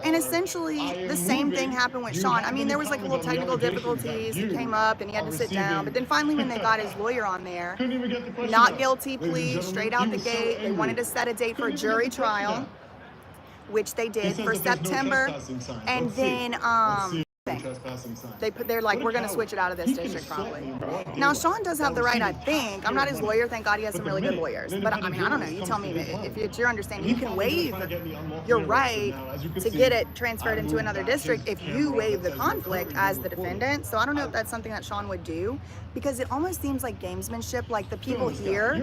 And essentially the same thing happened with Sean. I mean, there was like a little technical difficulties. He came up and he had to sit down, but then finally when they got his lawyer on there, not guilty plea, straight out the gate, they wanted to set a date for a jury trial, which they did for September, and then they're like, we're gonna switch it out of this district probably. Now Sean does have the right, I think. I'm not his lawyer, thank God he has some really good lawyers. But I mean, I don't know, you tell me if it's your understanding. You can waive your right to get it transferred into another district if you waive the conflict as the defendant. So I don't know if that's something that Sean would do, because it almost seems like gamesmanship, like the people here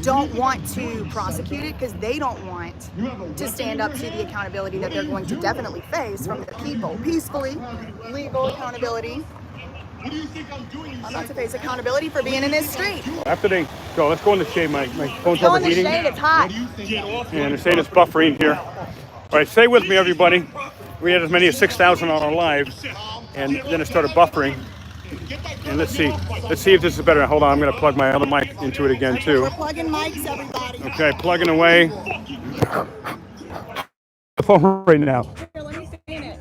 don't want to prosecute it because they don't want to stand up to the accountability that they're going to definitely face from the people peacefully. Legal accountability. I'm about to face accountability for being in this street. After they go, let's go in the shade. My phone's Go in the overheating. shade, it's hot. And they're saying it's buffering here. All right, stay with me, everybody. We had as many as 6,000 on our live, and then it started buffering. And let's see if this is better. Hold on, I'm going to plug my other mic into it again too. We're plugging mics, everybody. Okay, plugging away. The phone right now.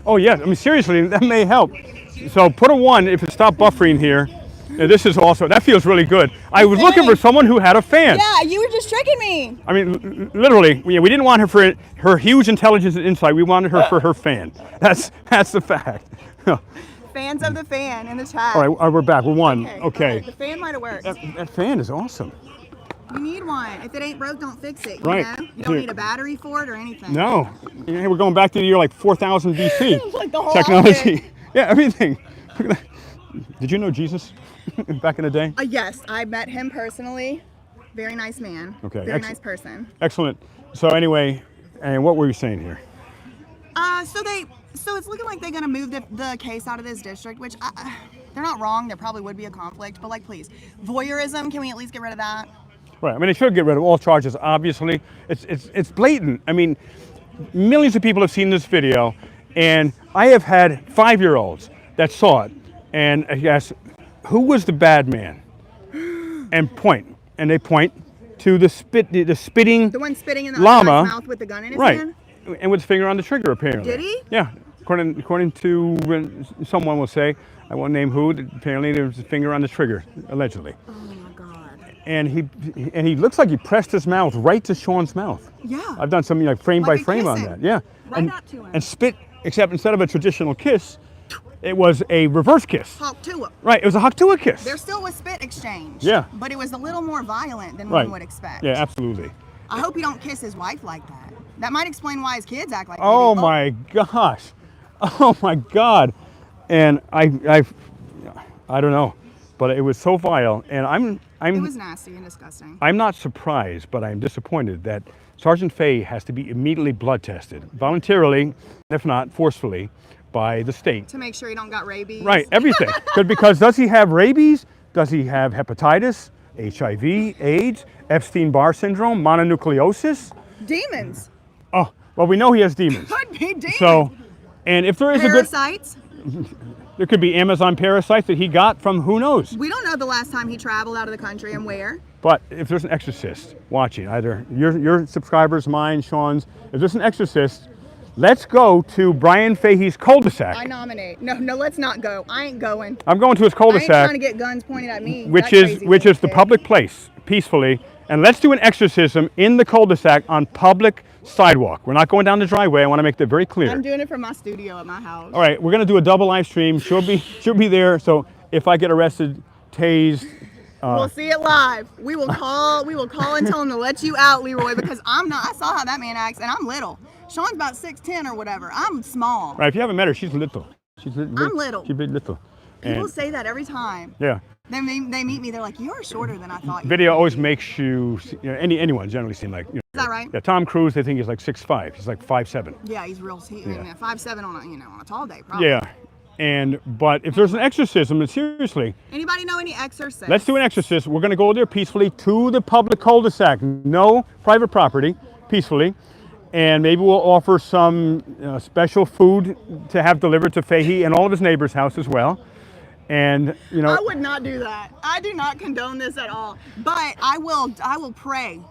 Oh yeah, I mean seriously, that may help. So put a 1 if it stopped buffering here. And this is also, that feels really good. I was looking for someone who had a fan. Yeah, you were just tricking me. I mean, literally, we didn't want her for her huge intelligence and insight. We wanted her for her fan. That's the fact. Fans of the fan in the chat. All right, we're back. We're 1. Okay. The fan might have worked. That fan is awesome. You need one. If it ain't broke, don't fix it. You Right. know? You don't need a battery for it or anything. No. Yeah, we're going back to the year like 4000 BC. Like the whole Technology. outfit. Yeah, everything. Did you know Jesus back in the day? Yes, I met him personally. Very nice man. Okay. Very nice person. Excellent. So anyway, and what were you saying here? So it's looking like they're gonna move the case out of this district, which they're not wrong. There probably would be a conflict, but like, please, voyeurism. Can we at least get rid of that? Right. I mean, they should get rid of all charges. Obviously, it's blatant. I mean, millions of people have seen this video, and I have had 5-year-olds that saw it, and I asked, who was the bad man? And they point to the spitting, The one spitting in the llama, guy's mouth with the gun in his right, hand. and with his finger on the trigger apparently. Did he? Yeah. According to someone will say, I won't name who. Apparently, there was a finger on the trigger, allegedly. Oh my God. and he looks like he pressed his mouth right to Sean's mouth. Yeah. I've done something like frame by Like a frame on kissing. that. Yeah. Right up to him. And spit, except instead of a traditional kiss, it was a reverse kiss. Haktua. Right, it was a Haktua kiss. There still was spit exchange. Yeah. But it was a little more violent than Right. one would expect. Yeah, absolutely. I hope you don't kiss his wife like that. That might explain why his kids act like Oh they do. my gosh. Oh my God. And I don't know, but it was so vile, and It was nasty and disgusting. I'm not surprised, but I'm disappointed that Sergeant Fahey has to be immediately blood tested, voluntarily, if not forcefully, by the state. To make sure you don't got rabies. Right, everything. Because does he have rabies? Does he have hepatitis, HIV, AIDS, Epstein-Barr syndrome, mononucleosis? Demons. Oh, well, we know he has demons. Could be demons. So, and if there is Parasites. there could be Amazon parasites that he got from who knows. We don't know the last time he traveled out of the country and where. But if there's an exorcist watching, either your subscribers, mine, Sean's, if there's an exorcist, let's go to Brian Fahey's cul-de-sac. I nominate. No, let's not go. I ain't going. I'm going to his I ain't cul-de-sac, trying to get guns pointed at me. which That's is crazy. the public place, peacefully, and let's do an exorcism in the cul-de-sac on public sidewalk. We're not going down the driveway. I want to make that very clear. I'm doing it from my studio at my house. All right, we're going to do a double live stream. She'll be there. So if I get arrested, tased. We'll see it live. We will call and tell him to let you out, Leroy, because I'm not. I saw how that man acts, and I'm little. Sean's about 6'10" or whatever. I'm small. Right, if you haven't met her, she's little. I'm little. She's big little. People And- say that every time. Yeah. Then they meet me. They're like, "You're shorter than I thought." Video always makes you, anyone generally seem like. Is that right? Yeah, Tom Cruise, they think he's like 6'5". He's like 5'7". Yeah, he's real. Yeah. 5'7" on a tall day, probably. Yeah, but if there's an exorcism, then seriously, Anybody know any exorcists? let's do an exorcism. We're going to go there peacefully to the public cul-de-sac, no private property, peacefully, and maybe we'll offer some special food to have delivered to Fahey and all of his neighbors' house as well. And I would not do that. I do not condone this at all. But I will pray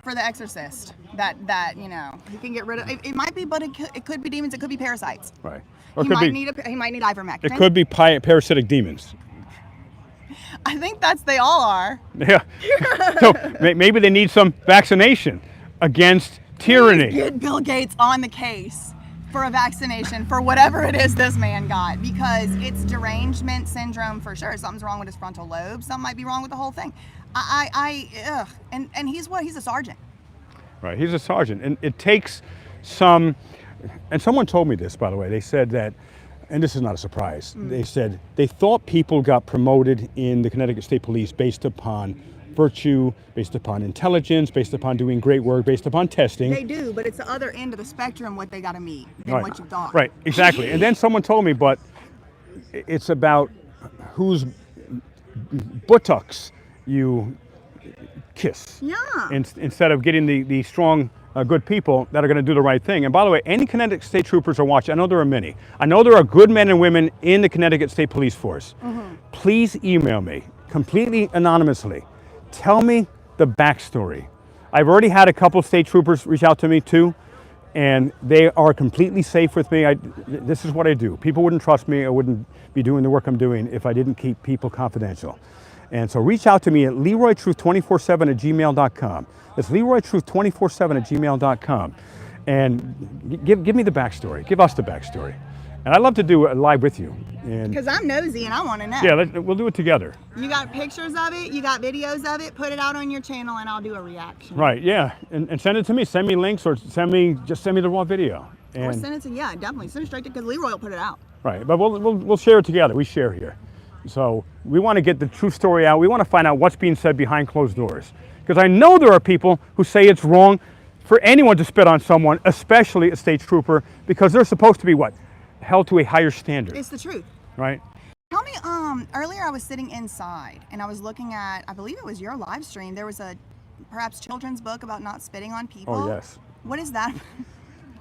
for the exorcist that he can get rid of. It might be, but it could be demons. It could be parasites. Right. He might need ivermectin. It could be parasitic demons. I think they all are. Yeah. So maybe they need some vaccination against tyranny. Please get Bill Gates on the case for a vaccination for whatever it is this man got, because it's derangement syndrome for sure. Something's wrong with his frontal lobe. Something might be wrong with the whole thing. And he's a sergeant. Right, he's a sergeant, and it takes some, and someone told me this, by the way. They said that, and this is not a surprise, they said they thought people got promoted in the Connecticut State Police based upon virtue, based upon intelligence, based upon doing great work, based upon testing. They do, but it's the other end of the spectrum what they got to meet than Right. what you thought. Right, exactly. And then someone told me, but it's about whose buttocks you kiss. Yeah. Instead of getting the strong, good people that are going to do the right thing. And by the way, any Connecticut State Troopers are watching. I know there are many. I know there are good men and women in the Connecticut State Police Force. Please email me completely anonymously. Tell me the backstory. I've already had a couple state troopers reach out to me too, and they are completely safe with me. This is what I do. People wouldn't trust me. I wouldn't be doing the work I'm doing if I didn't keep people confidential. And so reach out to me at LeroyTruth247@gmail.com. That's LeroyTruth247@gmail.com. And give me the backstory. Give us the backstory. And I'd love to do it live with you. And Because I'm nosy and I want to know. yeah, we'll do it together. You got pictures of it, you got videos of it, put it out on your channel and I'll do a reaction. Right, yeah. And send it to me. Send me links or send me the raw video. Or And, send it to, definitely. Send it straight to, because Leroy will put it out. right, but we'll share it together. We share here. So we want to get the true story out. We want to find out what's being said behind closed doors. Because I know there are people who say it's wrong for anyone to spit on someone, especially a state trooper, because they're supposed to be what? Held to a higher standard. It's the truth. Right? Tell me, earlier I was sitting inside and I was looking at, I believe it was your live stream. There was a perhaps children's book about not spitting on people. Oh, yes. What is that?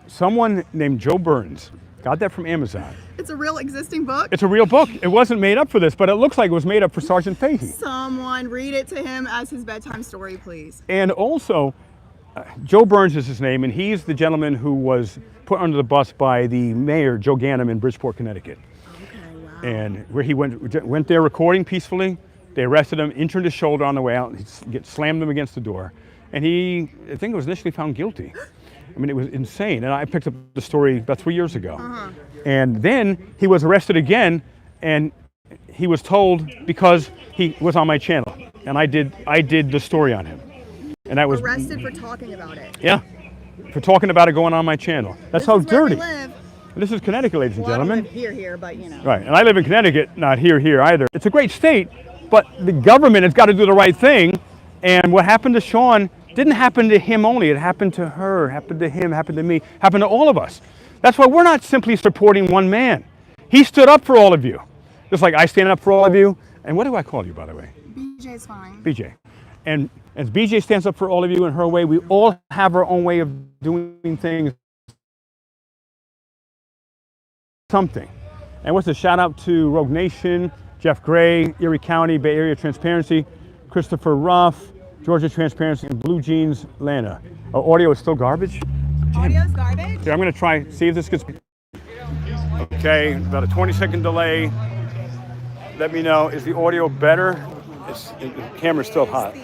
Someone named Joe Burns got that from Amazon. It's a real existing book? It's a real book. It wasn't made up for this, but it looks like it was made up for Sergeant Fahey. Someone read it to him as his bedtime story, please. And also, Joe Burns is his name, and he's the gentleman who was put under the bus by the mayor, Joe Ganim, in Bridgeport, Connecticut. And where he went there recording peacefully, They arrested him, injured his shoulder on the way out, slammed him against the door. And I think it was initially found guilty. I mean, it was insane. And I picked up the story about 3 years ago. And then he was arrested again, and he was told because he was on my channel. And I did the story on him. And that was arrested for talking about it. Yeah, for talking about it going on my channel. That's how dirty. We live. This is Connecticut, ladies and Well, I don't gentlemen. live here, but you know. Right, and I live in Connecticut, not here either. It's a great state, but the government has got to do the right thing. And what happened to Sean didn't happen to him only. It happened to her, happened to him, happened to me, happened to all of us. That's why we're not simply supporting one man. He stood up for all of you, just like I stand up for all of you. And what do I call you, by the way? BJ's fine. BJ. And as BJ stands up for all of you in her way, we all have our own way of doing things. Something. And what's a shout out to Rogue Nation, Jeff Gray, Erie County, Bay Area Transparency, Christopher Ruff, Georgia Transparency, and Blue Jeans Lana. Our audio is still garbage? Audio's garbage? Okay, I'm going to try, see if this gets... Okay, about a 20-second delay. Let me know, is the audio better? The camera's still hot.